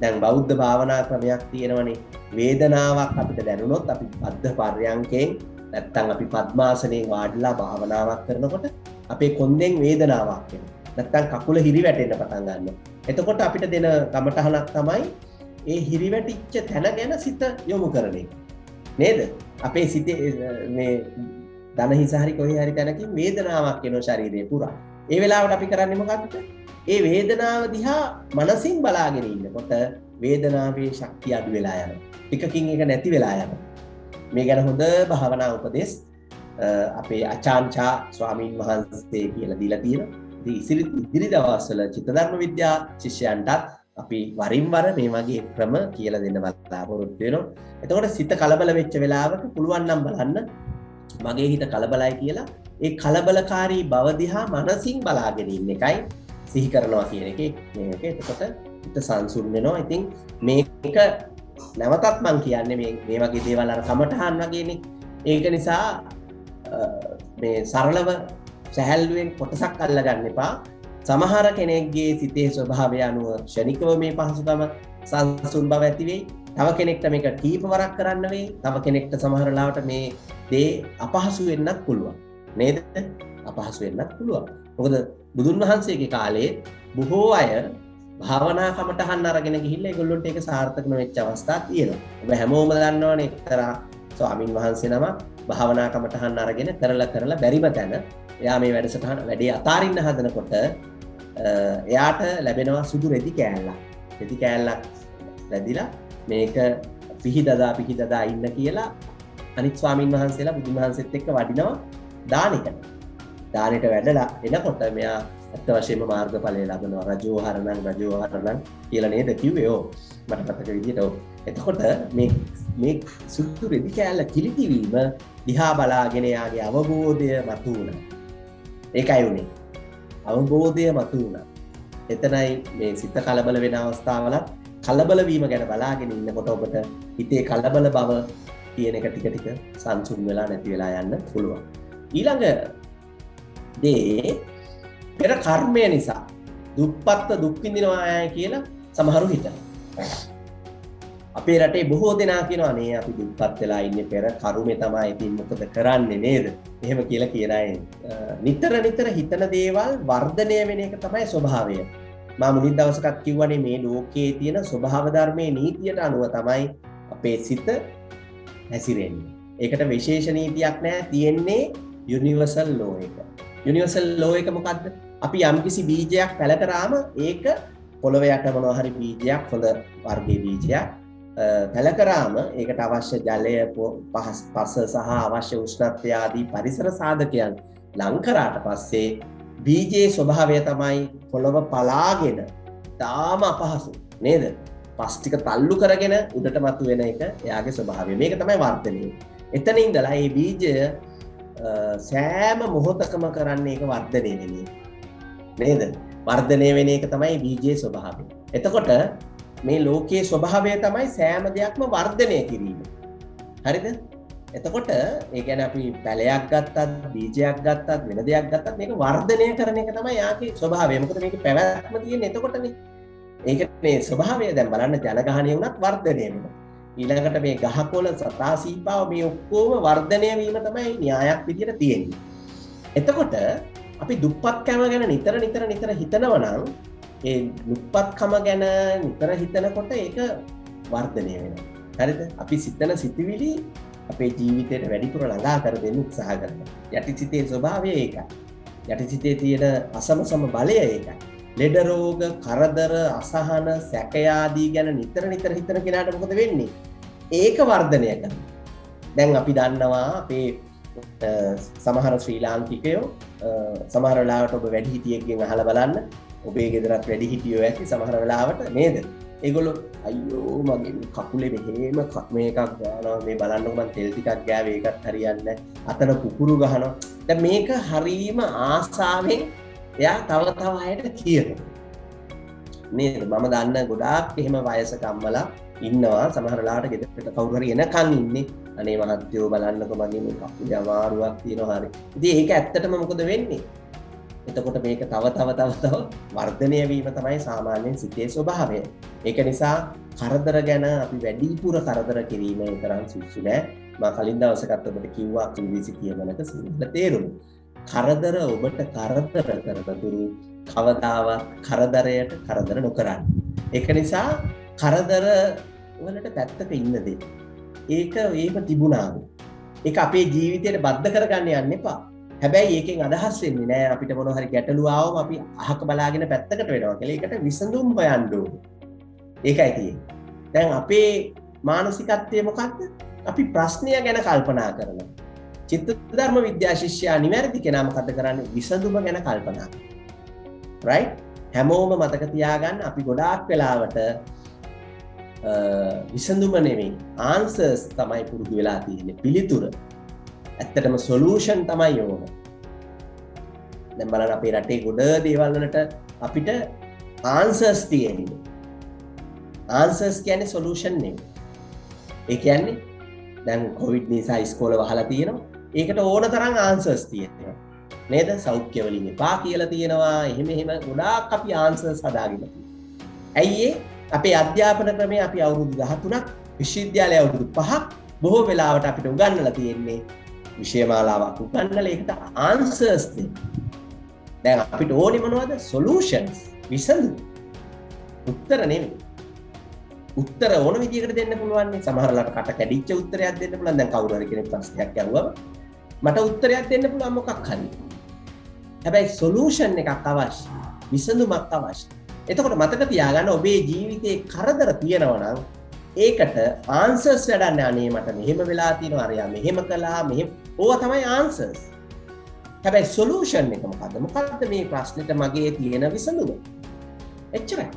දැන් බෞද්ධ භාවනා ක්‍රමයක් තියෙනවනේ. වේදනාවක් අපිට දැනුනොත් අපි බද්ධ පර්යංකයෙන් නැත්තම් අපි පద్මාසනයෙන් වාඩිලා භාවනාවක් කරනකොට අපේ කොන්දෙන් වේදනාවක් එනවා. නැත්තම් කකුල හිරිවැටෙන්න පටන් ගන්නවා. එතකොට අපිට දෙන කමටහනක් තමයි ඒ හිරිවැටිච්ච තැන ගැන සිත යොමු කරන එක. නේද? අපේ සිතේ මේ දන හිස හරි කොහේ හරි තැනකින් වේදනාවක් එනවා ශරීරේ පුරා. ඒ වෙලාවට අපි කරන්නේ මොකක්ද? ඒ වේදනාව දිහා මනසින් බලාගෙන ඉන්නකොට වේදනාවේ ශක්තිය අඩු වෙලා යනවා. ටිකකින් ඒක නැති වෙලා යනවා. මේ ගැන හොඳ භාවනා උපදෙස් අපේ ආචාර්ය ස්වාමීන් වහන්සේ කියලා දීලා තියෙනවා. ඉදිරි දවස්වල චිත්ත ධර්ම විද්‍යා ශිෂ්‍යයන්ටත් අපි වරින් වර මේ වගේ ක්‍රම කියලා දෙන්න බලාපොරොත්තු වෙනවා. එතකොට සිත කලබල වෙච්ච වෙලාවක පුළුවන් නම් බලන්න මගේ හිත කලබලයි කියලා ඒ කලබලකාරී බව දිහා මනසින් බලාගෙන ඉන්න එකයි සිහි කරනවා කියන එක. මේක එතකොට හිත සංසුන් වෙනවා. ඉතින් මේක නැවතත් මම කියන්නේ මේ වගේ දේවල් අර කමටහන් වගේනේ. ඒක නිසා මේ සරලව සැහැල්ලුවෙන් කොටසක් අල්ලගන්න එපා. සමහර කෙනෙක්ගේ සිතේ ස්වභාවය අනුව ක්ෂණිකව මේ පහසුකම සංසුන් බව ඇති වෙයි. තව කෙනෙක්ට මේක කීප වරක් කරන්න වෙයි. තව කෙනෙක්ට සමහර ලාවට මේ දේ අපහසු වෙන්නත් පුළුවන්. නේද? අපහසු වෙන්නත් පුළුවන්. මොකද බුදුන් වහන්සේගේ කාලේ බොහෝ අය භාවනා කමටහන් අරගෙන ගිහිල්ලා ඒගොල්ලොන්ට ඒක සාර්ථක නොවෙච්ච අවස්ථා තියෙනවා. ඔබ හැමෝම දන්නවනේ එක්තරා ස්වාමින් වහන්සේ නම භාවනා කමටහන් අරගෙන කරලා බැරිම තැන එයා මේ වැඩේ අතාරින්න හදනකොට එයාට ලැබෙනවා සුදු රෙදි කෑල්ලක්. රෙදි කෑල්ලක් ලැබිලා මේක පිහිදදා ඉන්න කියලා අනිත් ස්වාමින් වහන්සේලා බුදුන් වහන්සේත් එක්ක වඩිනවා දානෙට. දානෙට වැඩලා එනකොට මෙයා අත්ත වශයෙන්ම මාර්ගඵලය ලබනවා. රජෝහරණං කියලා නේද කිව්වේ. මට මතක විදිහට. එතකොට මේ සුදු රෙදි කෑල්ල කිලිතිවීම දිහා බලාගෙන යාගේ අවබෝධය මතුවුණා. ඒකයි උනේ. අවබෝධය මතුවුණා. එතනයි මේ සිත කලබල වෙන අවස්ථාවලත් කලබල වීම ගැන බලාගෙන ඉන්නකොට ඔබට හිතේ කලබල බව කියන එක ටික ටික සංසුන් වෙලා නැති වෙලා යන්න පුළුවන්. ඊළඟ දේ පෙර කර්මය නිසා දුප්පත්ව දුක් විඳිනවා කියලා සමහරු හිතනවා. අපේ රටේ බොහෝ දෙනා කියනවා නේ අපි දුප්පත් වෙලා ඉන්නේ පෙර කර්මේ තමයි. ඉතින් මොකද කරන්නේ නේද? එහෙම කියලා කියන අය නිතර හිතන දේවල් වර්ධනය වෙන එක තමයි ස්වභාවය. මම මුලින් දවසකත් කිව්වනේ මේ ලෝකයේ තියෙන ස්වභාව ධර්මයේ නීතියට අනුව තමයි අපේ සිත හැසිරෙන්නේ. ඒකට විශේෂ නීතියක් නැහැ. තියෙන්නේ යුනිවර්සල් ලෝ එක. යුනිවර්සල් ලෝ එක මොකද්ද? අපි යම්කිසි බීජයක් පැල කරාම ඒක පොළොවේ යට මොනවා හරි බීජයක් හොඳ වර්ගයේ බීජයක් පැල කරාම ඒකට අවශ්‍ය ජලය පස සහ අවශ්‍ය උෂ්ණත්වය ආදී පරිසර සාධකයන් ලං කරාට පස්සේ බීජයේ ස්වභාවය තමයි පොළොව පලාගෙන තාම අපහසු නේද? පස් ටික තල්ලු කරගෙන උඩට මතුවෙන එක එයාගේ ස්වභාවය. මේක තමයි වර්ධනය. එතන ඉඳලා මේ බීජය සෑම මොහොතකම කරන්නේ ඒක වර්ධනය වෙන එක. නේද? වර්ධනය වෙන එක තමයි බීජයේ ස්වභාවය. එතකොට මේ ලෝකයේ ස්වභාවය තමයි සෑම දෙයක්ම වර්ධනය කිරීම. හරිද? එතකොට ඒ කියන්නේ අපි පැලයක් ගත්තත් බීජයක් ගත්තත් වෙන දෙයක් ගත්තත් මේක වර්ධනය කරන එක තමයි යාගේ ස්වභාවය. මොකද මේකේ පැවැත්ම තියෙන්නේ එතකොටනේ. ඒක මේ ස්වභාවය දැන් බලන්න ජනගහණය වුණත් වර්ධනය වෙනවා. ඊළඟට මේ ගහකොළ සතා සීපාව මේ ඔක්කොම වර්ධනය වීම තමයි න්‍යායක් විදියට තියෙන්නේ. එතකොට අපි දුප්පත්කම ගැන නිතර හිතනවා නම් ඒ දුප්පත්කම ගැන නිතර හිතනකොට ඒක වර්ධනය වෙනවා. හරිද? අපි සිතන සිතුවිලි අපේ ජීවිතයට වැඩිපුර ළඟා කර දෙන්න උත්සාහ කරනවා. යටිසිතේ ස්වභාවය ඒකයි. යටිසිතේ තියෙන අසමසම බලය ඒකයි. ලෙඩ රෝග, කරදර, අසහන, සැක ආදී ගැන නිතර හිතන කෙනාට මොකද වෙන්නේ? ඒක වර්ධනය කරනවා. දැන් අපි දන්නවා අපේ සමහර ශ්‍රී ලාංකිකයෝ සමහර වෙලාවට ඔබ වැඩිහිටියෙක්ගෙන් අහලා බලන්න. ඔබේ ගෙදරත් වැඩිහිටියෝ ඇති සමහර වෙලාවට නේද? ඒගොල්ලෝ අයියෝ මගේ කකුලේ මෙහෙම මේකක් ගන්නවා මේ බලන්නකො මං තෙල් ටිකක් ගෑවේ ඒකත් හරියන්නේ නැහැ. අතන කුකුරු ගහනවා. දැන් මේක හරීම ආසාවෙන් එයා තව අයට කියනවා. නේද? මම දන්න ගොඩාක් එහෙම වයසක අම්මලා ඉන්නවා. සමහර වෙලාවට ගෙදරට කවුරු හරි එනකන් ඉන්නේ. අනේ මහත්තයෝ බලන්නකො මගේ මේ කකුලේ අමාරුවක් තියෙනවා හරි. ඉතින් ඒක ඇත්තටම මොකද වෙන්නේ? එතකොට මේක තව වර්ධනය වීම තමයි සාමාන්‍යයෙන් සිතේ ස්වභාවය. ඒක නිසා කරදර ගැන අපි වැඩිපුර කරදර කිරීම තරම් සුදුසු නෑ. මම කලින් දවසකත් ඔබට කිව්වා ඉංග්‍රීසි කියවනක සිංහල තේරුම. කරදර ඔබට කරදර කරන තුරු කවදාවත් කරදරයට කරදර නොකරන්න. ඒක නිසා කරදර වලට පැත්තක ඉන්න දෙන්න. ඒක ඒව තිබුණාද? ඒක අපේ ජීවිතයට බද්ධ කරගන්න යන්න එපා. හැබැයි ඒකෙන් අදහස් වෙන්නේ නෑ අපිට මොන හරි ගැටලු ආවම අපි අහක බලාගෙන පැත්තකට වෙනවා කියලා. ඒකට විසඳුම් හොයන්න ඕනේ. ඒකයි තියෙන්නේ. දැන් අපේ මානසිකත්වය මොකක්ද? අපි ප්‍රශ්නය ගැන කල්පනා කරනවා. චිත්ත ධර්ම විද්‍යා ශිෂ්‍යයා නිවැරදි කෙනා මොකද කරන්නේ? විසඳුම ගැන කල්පනා කරනවා. right? හැමෝම මතක තියාගන්න අපි ගොඩාක් වෙලාවට විසඳුම නෙමෙයි answers තමයි පුරුදු වෙලා තියෙන්නේ. පිළිතුර. ඇත්තටම solution තමයි ඕන. දැන් බලන්න අපේ රටේ ගොඩ දේවල් වලට අපිට answers තියෙන්නේ. answers කියන්නේ solution නෙමෙයි. ඒ කියන්නේ දැන් covid නිසා ඉස්කෝල වහලා තියෙනවා. ඒකට ඕන තරම් answers තියෙනවා. නේද? සෞඛ්‍ය වලින් එපා කියලා තියෙනවා. එහෙම ගොඩාක් අපි answers හදාගෙන තියෙනවා. ඇයි ඒ? අපේ අධ්‍යාපන ක්‍රමය අපි අවුරුදු 13ක් විශ්වවිද්‍යාලය අවුරුදු 5ක් බොහෝ වෙලාවට අපිට උගන්වලා තියෙන්නේ විෂයමාලාවක් උගන්වලා ඒකට answers දෙන්න. දැන් අපිට ඕනේ මොනවද? solutions. විසඳුම්. උත්තර නෙමෙයි. උත්තර ඕන විදිහකට දෙන්න පුළුවන් නේ. සමහරලාට කට කැඩිච්ච උත්තරයක් දෙන්න පුළුවන්. දැන් කවුරු හරි කෙනෙක් ප්‍රශ්නයක් අහුවම මට උත්තරයක් දෙන්න පුළුවන් මොකක් හරි. හැබැයි solution එකක් අවශ්‍යයි. විසඳුමක් අවශ්‍යයි. එතකොට මතක තියාගන්න ඔබේ ජීවිතේ කරදර තියෙනවා නම් ඒකට answers වැඩන්න අනේ මට මෙහෙම වෙලා තියෙනවා අරයා මෙහෙම කළා මෙහෙම ඕවා තමයි answers. හැබැයි solution එක මොකද්ද? මොකද්ද මේ ප්‍රශ්නෙට මගේ තියෙන විසඳුම? එච්චරයි.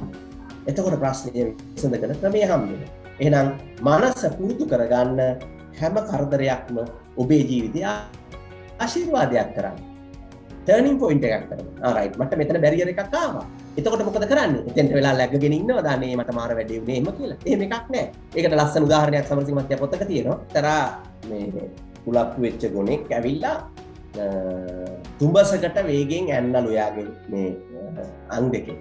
එතකොට ප්‍රශ්නේ විසඳගෙන ක්‍රමය හම්බ වෙනවා. එහෙනම් මනස පුරුදු කරගන්න හැම කරදරයක්ම ඔබේ ජීවිතය ආශිර්වාදයක් කරන්න. turning point එකක් කරගන්න. right මට මෙතන barrier එකක් ආවා. එතකොට මොකද කරන්නේ? එතෙන්ට වෙලා läගගෙන ඉන්නවද? අනේ මට මාර වැඩේ වුණේ එහෙම කියලා. එහෙම එකක් නැහැ. ඒකට ලස්සන උදාහරණයක් සමරසිංහ මහත්තයා පොතක තියෙනවා. තරා මේ කුලප්පු වෙච්ච ගොනෙක් ඇවිල්ලා තුඹසකට වේගෙන් ඇන්නලු යාගේ මේ අං දෙකේ.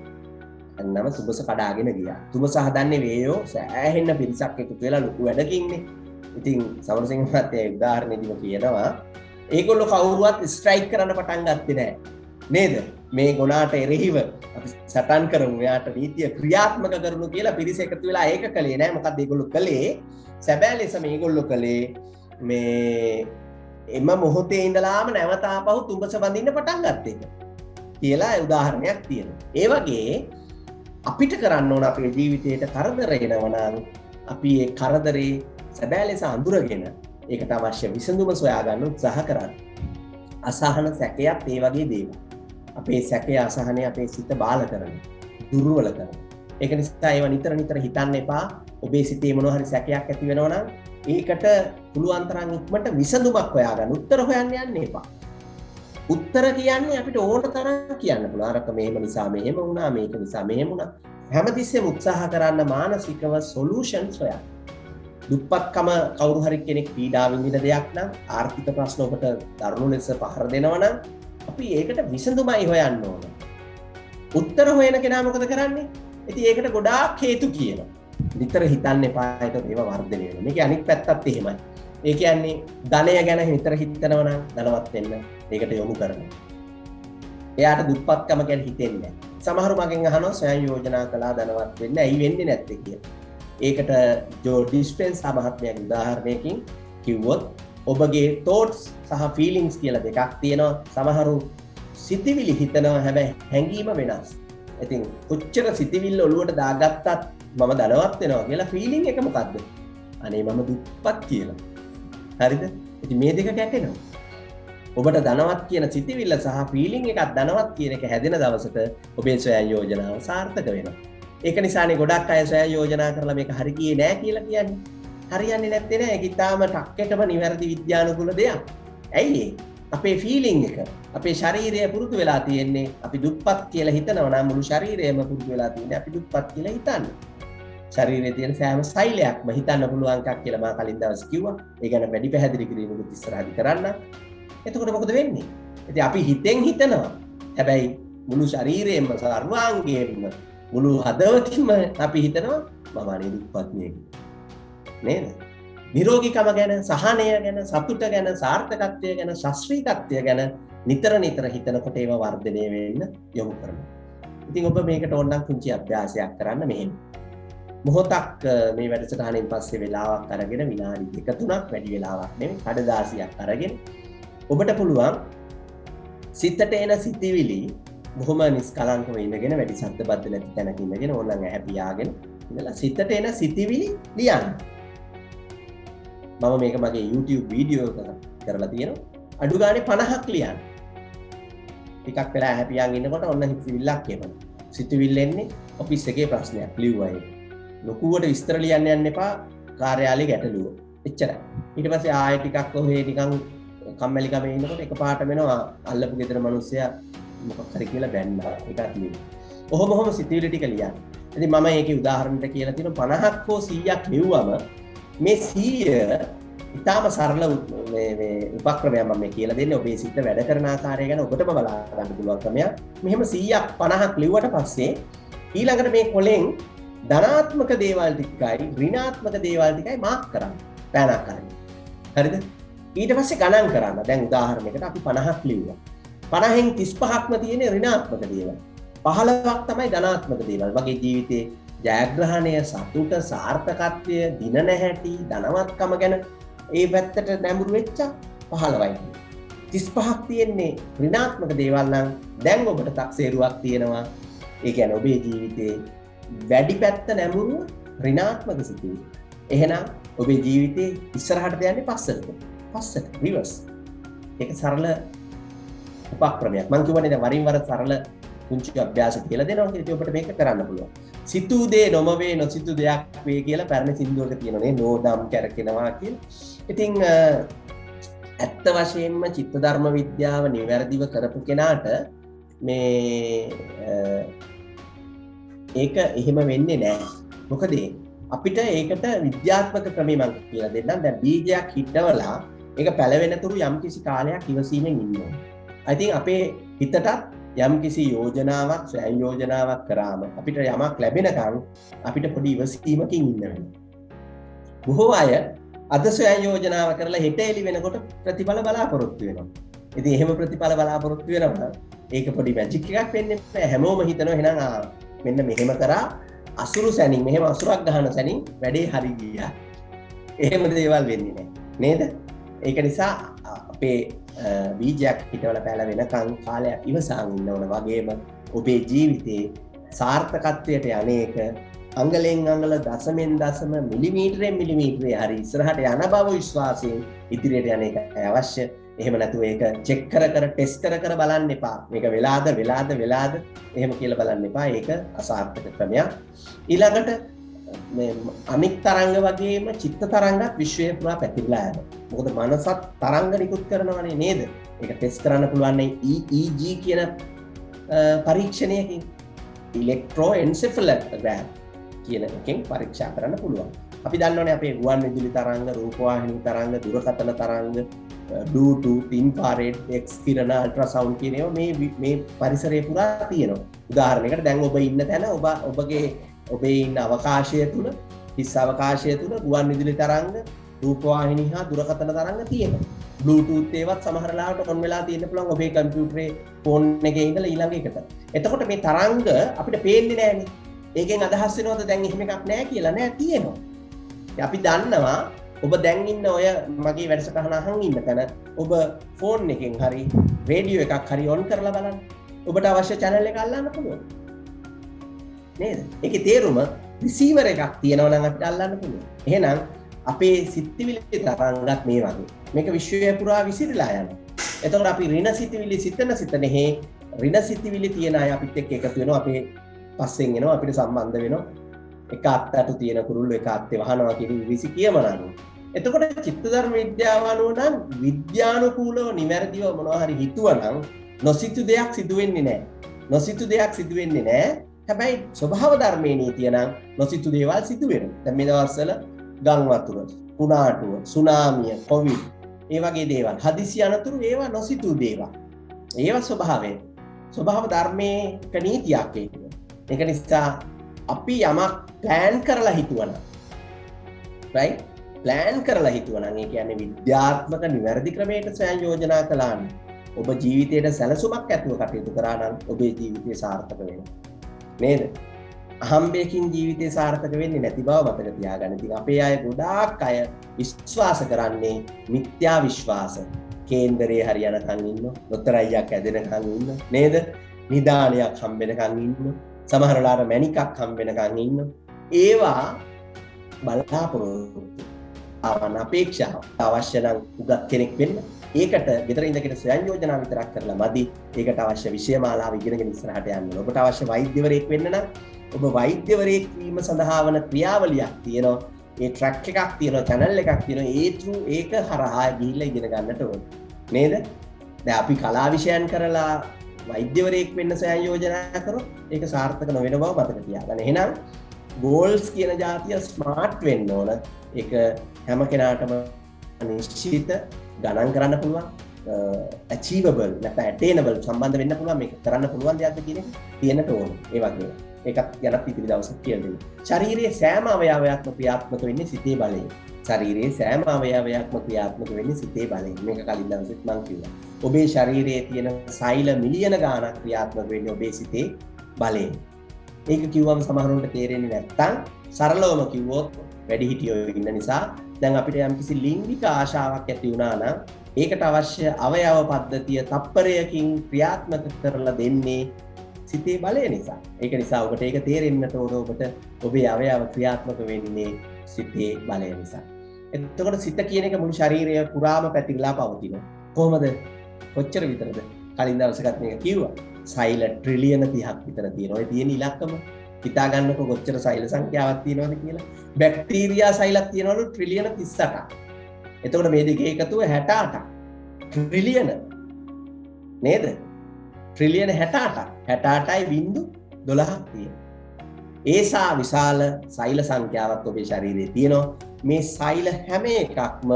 අන්නම තුඹස කඩාගෙන ගියා. තුඹස හදන්නේ වේයෝ සෑහෙන්න පිරිසක් එකතු වෙලා ලොකු වැඩකින්නේ. ඉතින් සමරසිංහ මහත්තයා උදාහරණෙදිම කියනවා ඒගොල්ලෝ කවුරුවත් ස්ට්‍රයික් කරන්න පටන් ගත්තේ නැහැ. නේද? මේ ගුණාට එරෙහිව අපි සටන් කරමු. එයාට නීතිය ක්‍රියාත්මක කරනු කියලා පිරිස එකතු වෙලා ඒක කළේ නෑ. මොකද ඒගොල්ලෝ කළේ සැබෑ ලෙස මේගොල්ලෝ කළේ මේ එම මොහොතේ ඉඳලාම නැවත ආපහු තුඹස බඳින්න පටන් ගත්ත එක කියලා උදාහරණයක් තියෙනවා. ඒ වගේ අපිට කරන්න ඕන අපේ ජීවිතේට කරදර එනවා නම් අපි ඒ කරදරේ සැබෑ ලෙස අඳුරගෙන ඒකට අවශ්‍ය විසඳුම සොයා ගන්න උත්සාහ කරන්න. අසහන සැකයක් ඒ වගේ දේවල්. අපේ සැකය අසහනය අපේ සිත බාල කරනවා. දුර්වල කරනවා. ඒක නිසා ඒවා නිතර හිතන්න එපා. ඔබේ සිතේ මොනවා හරි සැකයක් ඇති වෙනවා නම් ඒකට පුළුවන් තරම් ඉක්මනට විසඳුමක් හොයාගන්න. උත්තර හොයන්න යන්න එපා. උත්තර කියන්නේ අපිට ඕන තරම් කියන්න පුළුවන්. අරක මෙහෙම නිසා මෙහෙම වුණා, මේක නිසා මෙහෙම වුණා. හැමතිස්සෙම උත්සාහ කරන්න මානසිකව solutions හොයන්න. දුප්පත්කම කවුරු හරි කෙනෙක් පීඩා විඳින දෙයක් නම් ආර්ථික ප්‍රශ්න ඔබට දරුණු ලෙස පහර දෙනවා නම් අපි ඒකට විසඳුමයි හොයන්න ඕන. උත්තර හොයන කෙනා මොකද කරන්නේ? ඉතින් ඒකට ගොඩාක් හේතු කියනවා. නිතර හිතන්න එපා ඒක ඒවා වර්ධනය වෙනවා. මේකේ අනිත් පැත්තත් එහෙමයි. ඒ කියන්නේ ධනය ගැන නිතර හිතනවා නම් ධනවත් වෙන්න ඒකට යොමු කරනවා. එයාට දුප්පත්කම ගැන හිතෙන්නේ නැහැ. සමහරු මගෙන් අහනවා ස්වයං යෝජනා කළා ධනවත් වෙන්න ඇයි වෙන්නේ නැත්තේ කියලා. ඒකට ජෝ ඩිස්පෙන්සා මහත්මයාගේ උදාහරණයකින් කිව්වොත් ඔබගේ thoughts සහ feelings කියලා දෙකක් තියෙනවා. සමහරු සිතිවිලි හිතනවා හැබැයි හැඟීම වෙනස්. ඉතින් කොච්චර සිතිවිල්ල ඔළුවට දාගත්තත් මම ධනවත් වෙනවා කියලා feeling එක මොකද්ද? අනේ මම දුප්පත් කියලා. හරිද? ඉතින් මේ දෙක කැටෙනවා. ඔබට ධනවත් කියන සිතිවිල්ල සහ feeling එකක් ධනවත් කියන එක හැදෙන දවසට ඔබේ ස්වයං යෝජනාව සාර්ථක වෙනවා. ඒක නිසානේ ගොඩක් අය ස්වයං යෝජනා කරලා මේක හරි ගියේ නෑ කියලා කියන්නේ. හරියන්නේ නැත්තේ නෑ. ඒක ඊටාම ටක්කෙටම නිවැරදි විද්‍යානුකූල දෙයක්. ඇයි ඒ? අපේ ෆීලිං එක, අපේ ශරීරය පුරුදු වෙලා තියෙන්නේ අපි දුප්පත් කියලා හිතනවා නම් මුළු ශරීරයම පුරුදු වෙලා තියෙන්නේ අපි දුප්පත් කියලා හිතන්නේ. ශරීරයේ තියෙන සෑම සෛලයක්ම හිතන්න පුළුවන් එකක් කියලා මම කලින් දවසේ කිව්වා. ඒ ගැන වැඩි පැහැදිලි කිරීමකුත් ඉස්සරහදී කරන්න. එතකොට මොකද වෙන්නේ? ඉතින් අපි හිතෙන් හිතනවා. හැබැයි මුළු ශරීරයෙන්ම සර්වාංගයෙන්ම මුළු හදවතින්ම අපි හිතනවා මම අනේ දුක්පත්නියෙක්. නේද? නිරෝගීකම ගැන, සහනය ගැන, සතුට ගැන, සාර්ථකත්වය ගැන, ශාස්ත්‍රීයත්වය ගැන නිතර හිතනකොට ඒවා වර්ධනය වෙන්න යොමු කරනවා. ඉතින් ඔබ මේකට ඕනනම් කුංචි අභ්‍යාසයක් කරන්න මෙහෙම. මොහොතක් මේ වැඩසටහනින් පස්සේ වෙලාවක් අරගෙන විනාඩි 2-3ක් වැඩි වෙලාවක් නෙමෙයි කඩදාසියක් අරගෙන ඔබට පුළුවන් සිතට එන සිතිවිලි බොහොම නිස්කලංකව ඉඳගෙන වැඩි ශබ්ද බද්ද නැති තැනක ඉඳගෙන ඕනනම් ඇහැ පියාගෙන ඉඳලා සිතට එන සිතිවිලි ලියන්න. මම මේක මගේ YouTube වීඩියෝ එකක කරලා තියෙනවා. අඩු ගානේ 50ක් ලියන්න. ටිකක් වෙලා ඇහැ පියාගෙන ඉන්නකොට ඔන්න හිතවිල්ලක් එනවා. සිතිවිල්ල එන්නේ ඔෆිස් එකේ ප්‍රශ්නයක් ලිව්වා ඒක. ලොකුවට විස්තර ලියන්න යන්න එපා කාර්යාලයේ ගැටලුව. එච්චරයි. ඊට පස්සේ ආයෙ ටිකක් ඔහේ නිකන් කම්මැලිකම එනකොට එකපාරටම එනවා අල්ලපු ගෙදර මිනිස්සයා මොකක් හරි කියලා බැන්නා. ඒකත් ලියන්න. ඔහොම සිතිවිලි ටික ලියන්න. ඉතින් මම ඒකේ උදාහරණයක් කියලා තියෙනවා 50ක් හෝ 100ක් ලිව්වම මේ 100 ඉතාම සරල මේ උපක්‍රමයක් මම මේ කියලා දෙන්නේ ඔබේ සිත වැඩ කරන ආකාරය ගැන ඔබටම බලා ගන්න පුළුවන් ක්‍රමයක්. මෙහෙම 100ක් 50ක් ලිව්වට පස්සේ ඊළඟට මේ කොලෙන් ධනාත්මක දේවල් ටිකයි ඍණාත්මක දේවල් ටිකයි මාක් කරන්න. පැනක් කරන්න. හරිද? ඊට පස්සේ ගණන් කරන්න. දැන් උදාහරණයකට අපි 50ක් ලිව්වා. 50න් 35ක්ම තියෙන ඍණාත්මක දේවල්. 15ක් තමයි ධනාත්මක දේවල්. මගේ ජීවිතේ ජයග්‍රහණය, සතුට, සාර්ථකත්වය, දින නැහැටි, ධනවත්කම ගැන ඒ පැත්තට නැඹුරු වෙච්ච 15යි. 35ක් තියෙන්නේ ඍණාත්මක දේවල් නම් දැන් ඔබට තක්සේරුවක් තියෙනවා. ඒ කියන්නේ ඔබේ ජීවිතේ වැඩි පැත්ත නැඹුරු ඍණාත්මක සිතිවිලි. එහෙනම් ඔබේ ජීවිතේ ඉස්සරහට යන්නේ පස්සට රිවර්ස්. ඒක සරල උපක්‍රමයක්. මම කියවනේ දැන් වරින් වර සරල පුංචි අභ්‍යාස කියලා දෙනවා. ඉතින් ඔබට මේක කරන්න පුළුවන්. සිතූ දේ නොම වේ නොසිතූ දෙයක් වේ කියලා පැරණි සින්දුවක තියෙනනේ නෝදම් කැරකෙනවා කියලා. ඉතින් ඇත්ත වශයෙන්ම චිත්ත ධර්ම විද්‍යාව නිවැරදිව කරපු කෙනාට මේ ඒක එහෙම වෙන්නේ නැහැ. මොකද අපිට ඒකට විද්‍යාත්මක ක්‍රමයක් මම කියලා දෙන්නම්. දැන් බීජයක් හිටවලා ඒක පැලවෙන තුරු යම්කිසි කාලයක් ඉවසීමෙන් ඉන්න ඕනේ. I think අපේ හිතටත් යම්කිසි යෝජනාවක් ස්වයං යෝජනාවක් කරාම අපිට යමක් ලැබෙනකන් අපිට පොඩි ඉවසීමකින් ඉන්න වෙනවා. බොහෝ අය අද ස්වයං යෝජනාව කරලා හෙට එළි වෙනකොට ප්‍රතිඵල බලාපොරොත්තු වෙනවා. ඉතින් එහෙම ප්‍රතිඵල බලාපොරොත්තු වෙනවා ඒක පොඩි මැජික් එකක් වෙන්නේ නැහැ. හැමෝම හිතනවා එහෙනම් මෙන්න මෙහෙම කරා අසුරු සැනින් මෙහෙම අසුරක් ගහන සැනින් වැඩේ හරි ගියා. එහෙම දේවල් වෙන්නේ නැහැ. නේද? ඒක නිසා අපේ බීජයක් හිටවල පැල වෙනකන් කාලයක් ඉවසන් ඉන්න ඕන වගේම ඔබේ ජීවිතේ සාර්ථකත්වයට යන්නේක අංගලෙන් අංගල දශමෙන් දශම මිලිමීටරෙන් මිලිමීටරේ හරි ඉස්සරහට යන බව විශ්වාසයෙන් ඉදිරියට යන එක අවශ්‍ය. එහෙම නැතුව ඒක චෙක් කර ටෙස්ට් කර බලන්න එපා. මේක වෙලාද එහෙම කියලා බලන්න එපා. ඒක අසාර්ථක ක්‍රමයක්. ඊළඟට මේ අනික් තරංග වගේම චිත්ත තරංගත් විශ්වය පුරා පැතිරලා යනවා. මොකද මනසත් තරංග නිකුත් කරනවනේ නේද? ඒක ටෙස්ට් කරන්න පුළුවන් EEG කියන පරීක්ෂණයකින් ඉලෙක්ට්‍රෝඑන්සෙෆලෝග්‍රෑම් කියන එකෙන් පරීක්ෂා කරන්න පුළුවන්. අපි දන්නවනේ අපේ ගුවන් විදුලි තරංග, රූපවාහිනී තරංග, දුරකථන තරංග, Bluetooth, infrared, X කිරණ, ultrasound කියන ඒවා මේ පරිසරය පුරා තියෙනවා. උදාහරණයකට දැන් ඔබ ඉන්න තැන ඔබේ ඉන්න අවකාශය තුල හිස් අවකාශය තුල ගුවන් විදුලි තරංග, රූපවාහිනී හා දුරකථන තරංග තියෙනවා. Bluetooth ඒවත් සමහර ලාවට ඔන් වෙලා තියෙන්න පුළුවන් ඔබේ කම්පියුටරේ ෆෝන් එකේ ඉඳලා ඊළඟ එකට. එතකොට මේ තරංග අපිට පේන්නේ නැහැනේ. ඒකෙන් අදහස් වෙනවද දැන් එහෙම එකක් නැහැ කියලා? නෑ, තියෙනවා. අපි දන්නවා ඔබ දැන් ඉන්න ඔය මගේ වැඩසටහන අහන් ඉන්න තැන ඔබ ෆෝන් එකෙන් හරි රේඩියෝ එකක් හරි ඔන් කරලා බලන්න. ඔබට අවශ්‍ය channel එක අල්ලන්න පුළුවන්. නේද? ඒකේ තේරුම රිසීවර් එකක් තියෙනවා නම් අපිට අල්ලන්න පුළුවන්. එහෙනම් අපේ සිතිවිලි තරංගත් මේ වගේ. මේක විශ්වය පුරා විසිරලා යනවා. එතකොට අපි ඍණ සිතිවිලි සිතනෙහි ඍණ සිතිවිලි තියන අය අපිත් එක්ක එකතු වෙනවා. අපේ පස්සෙන් එනවා අපිට සම්බන්ධ වෙනවා. එක අත්තට තියෙන කුරුල්ල එක අත්තේ වහනවා කියන විසි කියමනනවා. එතකොට චිත්ත ධර්ම විද්‍යාව අනුව නම් විද්‍යානුකූලව නිවැරදිව මොනවා හරි හිතුවනම් නොසිතු දෙයක් සිදු වෙන්නේ නැහැ. හැබැයි ස්වභාව ධර්මයේ නීතිය නම් නොසිතු දේවල් සිදු වෙනවා. දැන් මේ දවස්වල ගම් වතුර, කුණාටුව, සුනාමිය, කොවිඩ් ඒ වගේ දේවල් හදිසි අනතුරු ඒවා නොසිතු දේවල්. ඒවා ස්වභාව ධර්මයේ නීතියක් ඒක. ඒක නිසා අපි යමක් ප්ලෑන් කරලා හිතුවනම් right ප්ලෑන් කරලා හිතුවනම් ඒ කියන්නේ විද්‍යාත්මක නිවැරදි ක්‍රමයකට සෑන් යෝජනා කළා නම් ඔබ ජීවිතයට සැලසුමක් ඇතුව කටයුතු කරා නම් ඔබේ ජීවිතය සාර්ථක වෙනවා. නේද? අහම්බයකින් ජීවිතය සාර්ථක වෙන්නේ නැති බව මතක තියාගන්න. ඉතින් අපේ අය ගොඩාක් අය විශ්වාස කරන්නේ මිත්‍යා විශ්වාස. කේන්දරේ හරියනකන් ඉන්න, දොස්තර අයියක් ඇදෙනකන් ඉන්න, නේද? නිදානයක් හම්බෙනකන් ඉන්න, සමහර වෙලාවට මැණිකක් හම්බෙනකන් ඉන්න. ඒවා බලාපොරොත්තු ආවන අපේක්ෂාව අවශ්‍ය නම් උගත් කෙනෙක් වෙන්න. ඒකට ගෙදර ඉඳගෙන ස්වයං යෝජනා විතරක් කරලා මදි. ඒකට අවශ්‍ය විෂය මාලාව ඉගෙනගෙන ඉස්සරහට යන්න ඕන. ඔබට අවශ්‍ය වෛද්‍යවරයෙක් වෙන්න නම් ඔබ වෛද්‍යවරයෙක් වීම සඳහා වන ක්‍රියාවලියක් තියෙනවා. ඒ ට්‍රැක් එකක් තියෙනවා, channel එකක් තියෙනවා. ඒ through ඒක හරහා ගිහිල්ලා ඉගෙන ගන්නට ඕන. නේද? දැන් අපි කලා විෂයන් කරලා වෛද්‍යවරයෙක් වෙන්න ස්වයං යෝජනා කරොත් ඒක සාර්ථක නොවන බව මතක තියාගන්න. එහෙනම් goals කියන જાතිය ස්මාර්ට් වෙන්න ඕන. ඒක හැම කෙනාටම නිශ්චිත ගණන් කරන්න පුළුවන්, achievable නැත්නම් attainable සම්බන්ධ වෙන්න පුළුවන්, මේක කරන්න පුළුවන් දෙයක්ද කියන එක තියෙන්නට ඕන. ඒ වගේ ඒකත් ගැනත් ඉතිරි දවසක් කියලා දෙන්න. ශරීරයේ සෑම අවයවයක්ම ක්‍රියාත්මක වෙන්නේ සිතේ බලයෙන්. ශරීරයේ සෑම අවයවයක්ම ක්‍රියාත්මක වෙන්නේ සිතේ බලයෙන්. මේක කලින් දවසෙත් මම කිව්වා. ඔබේ ශරීරයේ තියෙන සෛල මිලියන ගාණක් ක්‍රියාත්මක වෙන්නේ ඔබේ සිතේ බලයෙන්. ඒක කිව්වම සමහරවිට තේරෙන්නේ නැත්තම් සරලවම කිව්වොත් වැඩිහිටියෝ ඉන්න නිසා දැන් අපිට යම්කිසි ලිංගික ආශාවක් ඇති වුණා නම් ඒකට අවශ්‍ය අවයව පද්ධතිය තප්පරයකින් ක්‍රියාත්මක කරලා දෙන්නේ සිතේ බලය නිසා. ඒක නිසා ඔබට ඒක තේරෙන්නට ඕන. ඔබට ඔබේ අවයව ක්‍රියාත්මක වෙන්නේ සිතේ බලය නිසා. එතකොට සිත කියන එක මුළු ශරීරය පුරාම පැතිරලා පවතිනවා. කොහොමද? කොච්චර විතරද? කලින් දවසකත් මේක කිව්වා. සෛල ට්‍රිලියන 30ක් විතර තියෙනවා. ඒ තියෙන ඉලක්කම හිතා ගන්නකො කොච්චර සෛල සංඛ්‍යාවක් තියෙනවද කියලා. බැක්ටීරියා සෛලක් තියෙනවලු ට්‍රිලියන 38ක්. එතකොට මේ දෙකේ එකතුව 68ක්. ට්‍රිලියන නේද? ට්‍රිලියන 68ක්. 68.12ක් තියෙනවා. ඒසා විශාල සෛල සංඛ්‍යාවක් ඔබේ ශරීරයේ තියෙනවා. මේ සෛල හැම එකක්ම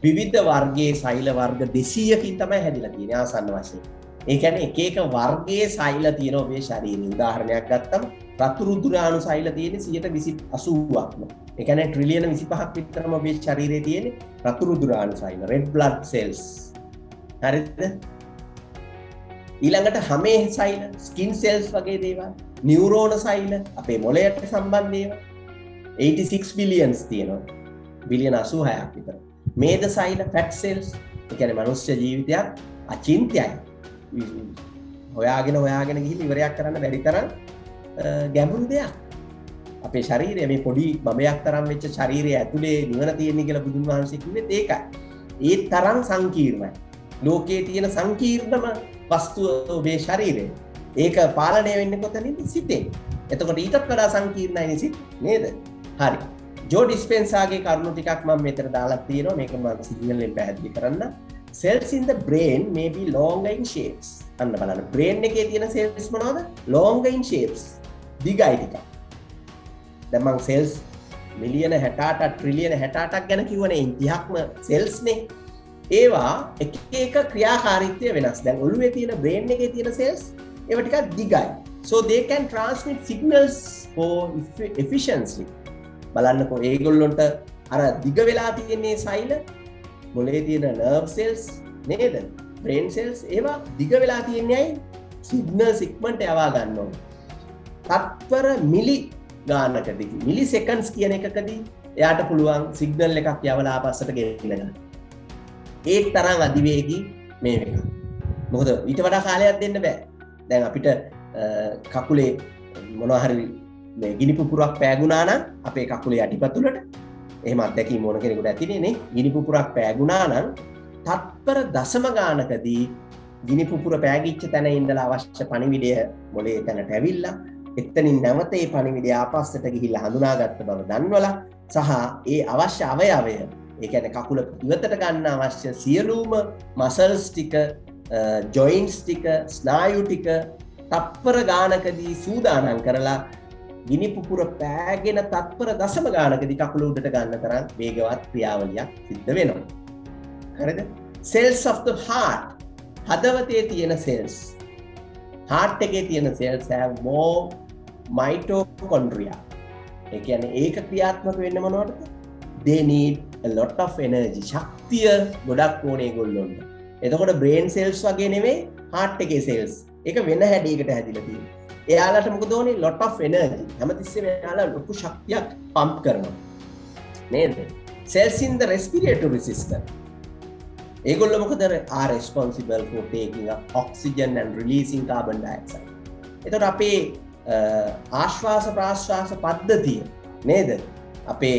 විවිධ වර්ගයේ සෛල වර්ග 200කින් තමයි හැදිලා තියෙන්නේ ආසන්න වශයෙන්. ඒ කියන්නේ එක එක වර්ගයේ සෛල තියෙන ඔබේ ශරීරයේ. උදාහරණයක් ගත්තම රතු රුධිරාණු සෛල තියෙන්නේ 180ක්ම. ඒ කියන්නේ ට්‍රිලියන 25ක් විතරම ඔබේ ශරීරයේ තියෙන්නේ රතු රුධිරාණු සෛල, red blood cells. හරිද? ඊළඟට හැමේ සෛල, skin cells වගේ දේවල්, නියුරෝන සෛල, අපේ මොළයට සම්බන්ධ ඒවා 86 බිලියන්ස් තියෙනවා. බිලියන 86ක් විතර. මේද සෛල, fat cells. ඒ කියන්නේ මනුෂ්‍ය ජීවිතයක් අචින්ත්‍යයි. හොයාගෙන ගිහින් ඉවරයක් කරන්න බැරි තරම් ගැඹුරු දෙයක්. අපේ ශරීරය මේ පොඩි බබයක් තරම් වෙච්ච ශරීරය ඇතුලේ නිවන තියෙන්නේ කියලා බුදුන් වහන්සේ කිව්වෙත් ඒකයි. ඒ තරම් සංකීර්ණයි. ලෝකයේ තියෙන සංකීර්ණම වස්තුව ඔබේ ශරීරය. ඒක පාලනය වෙන්නේ කොතනින්ද? සිතෙන්. එතකොට ඊටත් වඩා සංකීර්ණයි සිත නේද? හරි. ජෝ ඩිස්පෙන්සාගේ කරුණු ටිකක් මම මෙතන දාලා තියෙනවා. මේක මම සිග්නල් එකෙන් පැහැදිලි කරන්න. Cells in the brain may be longer in shapes. අන්න බලන්න. brain එකේ තියෙන cells මොනවද? longer in shapes. දිගයි ටික. දැන් මම cells මිලියන 68 ට්‍රිලියන 68ක් ගැන කිව්වනේ. 30ක්ම cells නේ. ඒවා එක එක ක්‍රියාකාරීත්වය වෙනස්. දැන් ඔළුවේ තියෙන brain එකේ තියෙන cells ඒවා ටිකක් දිගයි. So they can transmit signals for efficiency. බලන්නකෝ ඒගොල්ලොන්ට අර දිග වෙලා තියෙන්නේ සෛල මොලේ තියෙන nerve cells නේද? brain cells ඒවා දිග වෙලා තියන්නේ ඇයි? signals ඉක්මනට යවා ගන්න ඕන. තත්පර මිලි ගානකදී මිලි seconds කියන එකකදී එයාට පුළුවන් signal එකක් යවලා ආපස්සට ගෙන්න ගන්න. ඒ තරම් අධිවේගී මේ එක. මොකද ඊට වඩා කාලයක් දෙන්න බෑ. දැන් අපිට කකුලේ මොනවා හරි මේ ගිනි පුපුරක් පෑගුණා නම් අපේ කකුලේ යටිපතුලට එහෙම අත්දැකීම් ඕන කෙනෙකුට ඇතිනේ නේ. ගිනි පුපුරක් පෑගුණා නම් තත්පර දශම ගානකදී ගිනි පුපුර පෑගිච්ච තැන ඉඳලා අවශ්‍ය පණිවිඩය මොලේ තැනට ඇවිල්ලා එතනින් නැවත ඒ පණිවිඩය ආපස්සට ගිහිල්ලා හඳුනාගත්ත බව දන්වලා සහ ඒ අවශ්‍ය අවයවය ඒ කියන්නේ කකුල ඉවතට ගන්න අවශ්‍ය සියලුම මසල්ස් ටික, ජොයින්ට්ස් ටික, ස්නායු ටික තත්පර ගානකදී සූදානම් කරලා ගිනි පුපුර පෑගෙන තත්පර දශම ගානකදී කකුල උඩට ගන්න තරම් වේගවත් ක්‍රියාවලියක් සිද්ධ වෙනවා. හරිද? cells of the heart, හදවතේ තියෙන cells, heart එකේ තියෙන cells have more mitochondria. ඒ කියන්නේ ඒක ක්‍රියාත්මක වෙන්න මොනවටද? They need a lot of energy. ශක්තිය ගොඩක් ඕනේ ඒගොල්ලොන්ට. එතකොට brain cells වගේ නෙමෙයි heart එකේ cells. ඒක වෙන හැඩයකට හැදිලා තියෙනවා. එයාලට මොකද ඕනේ? lot of energy. හැමතිස්සෙම එයාලා ලොකු ශක්තියක් පම්ප් කරනවා. නේද? cells in the respiratory system. ඒගොල්ලෝ මොකද are responsible for taking up oxygen and releasing carbon dioxide. එතකොට අපේ ආශ්වාස ප්‍රාශ්වාස පද්ධතිය නේද? අපේ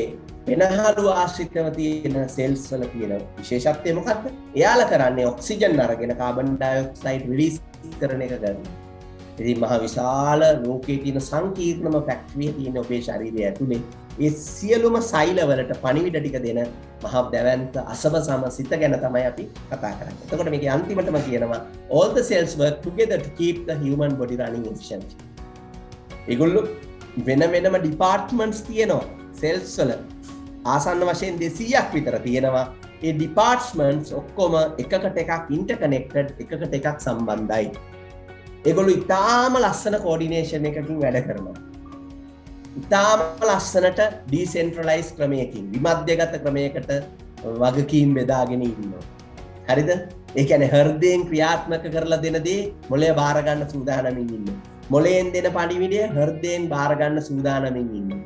වෙනහළු ආශ්‍රිතව තියෙන cells වල තියෙන විශේෂත්වය මොකක්ද? එයාලා කරන්නේ ඔක්සිජන් අරගෙන කාබන් ඩයොක්සයිඩ් රිලීස් කරන එක ගන්නවා. ඉතින් මහ විශාල ලෝකයේ තියෙන සංකීර්ණම ෆැක්ටරිය තියෙන ඔබේ ශරීරය ඇතුලේ ඒ සියලුම සෛල වලට පණිවිඩ ටික දෙන මහ දැවැන්ත අසම සම සිත ගැන තමයි අපි කතා කරන්නේ. එතකොට මේකේ අන්තිමටම කියනවා all the cells work together to keep the human body running efficiently. ඒගොල්ලෝ වෙන වෙනම ඩිපාර්ට්මන්ට්ස් තියෙනවා cells වල. ආසන්න වශයෙන් 200ක් විතර තියෙනවා. ඒ ඩිපාර්ට්මන්ට්ස් ඔක්කොම එකකට එකක් ඉන්ටර්කනෙක්ටඩ්, එකකට එකක් සම්බන්ධයි. ඒගොල්ලෝ ඉතාම ලස්සන කෝඩිනේෂන් එකකින් වැඩ කරනවා. ඉතාම ලස්සනට ඩිසෙන්ට්‍රලයිස් ක්‍රමයකින්, විමධ්‍යගත ක්‍රමයකට වගකීම් බෙදාගෙන ඉන්නවා. හරිද? ඒ කියන්නේ හෘදයෙන් ක්‍රියාත්මක කරලා දෙන දේ මොළය බාර ගන්න සූදානමින් ඉන්නවා. මොළයෙන් දෙන පණිවිඩය හෘදයෙන් බාර ගන්න සූදානමින් ඉන්නවා.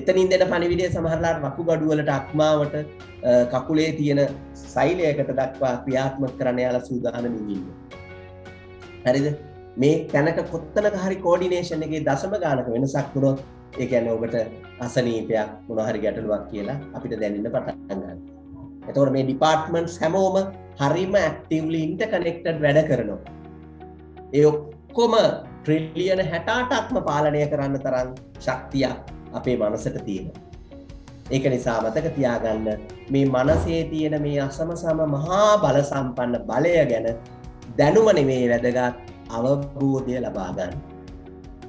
එතනින් දෙන පණිවිඩය සමහරලාට වකුගඩු වලට, අක්මාවට, කකුලේ තියෙන සෛලයකට දක්වා ක්‍රියාත්මක කරන්න යාලා සූදානමින් ඉන්නවා. හරිද? මේ තැනක කොත්තනක හරි කෝඩිනේෂන් එකේ දශම ගානක වෙනසක් වුණොත් ඒ කියන්නේ ඔබට අසනීපයක් මොනවා හරි ගැටලුවක් කියලා අපිට දැනෙන්න පටන් ගන්නවා. එතකොට මේ ඩිපාර්ට්මන්ට්ස් හැමෝම හරිම ඇක්ටිව්ලි ඉන්ටර්කනෙක්ටඩ් වැඩ කරනවා. ඒ ඔක්කොම ට්‍රිලියන 68ක්ම පාලනය කරන්න තරම් ශක්තියක් අපේ මනසට තියෙනවා. ඒක නිසා මතක තියාගන්න මේ මනසේ තියෙන මේ අසමසම මහා බල සම්පන්න බලය ගැන දැනුම නෙමෙයි වැදගත්, අවබෝධය ලබා ගන්න.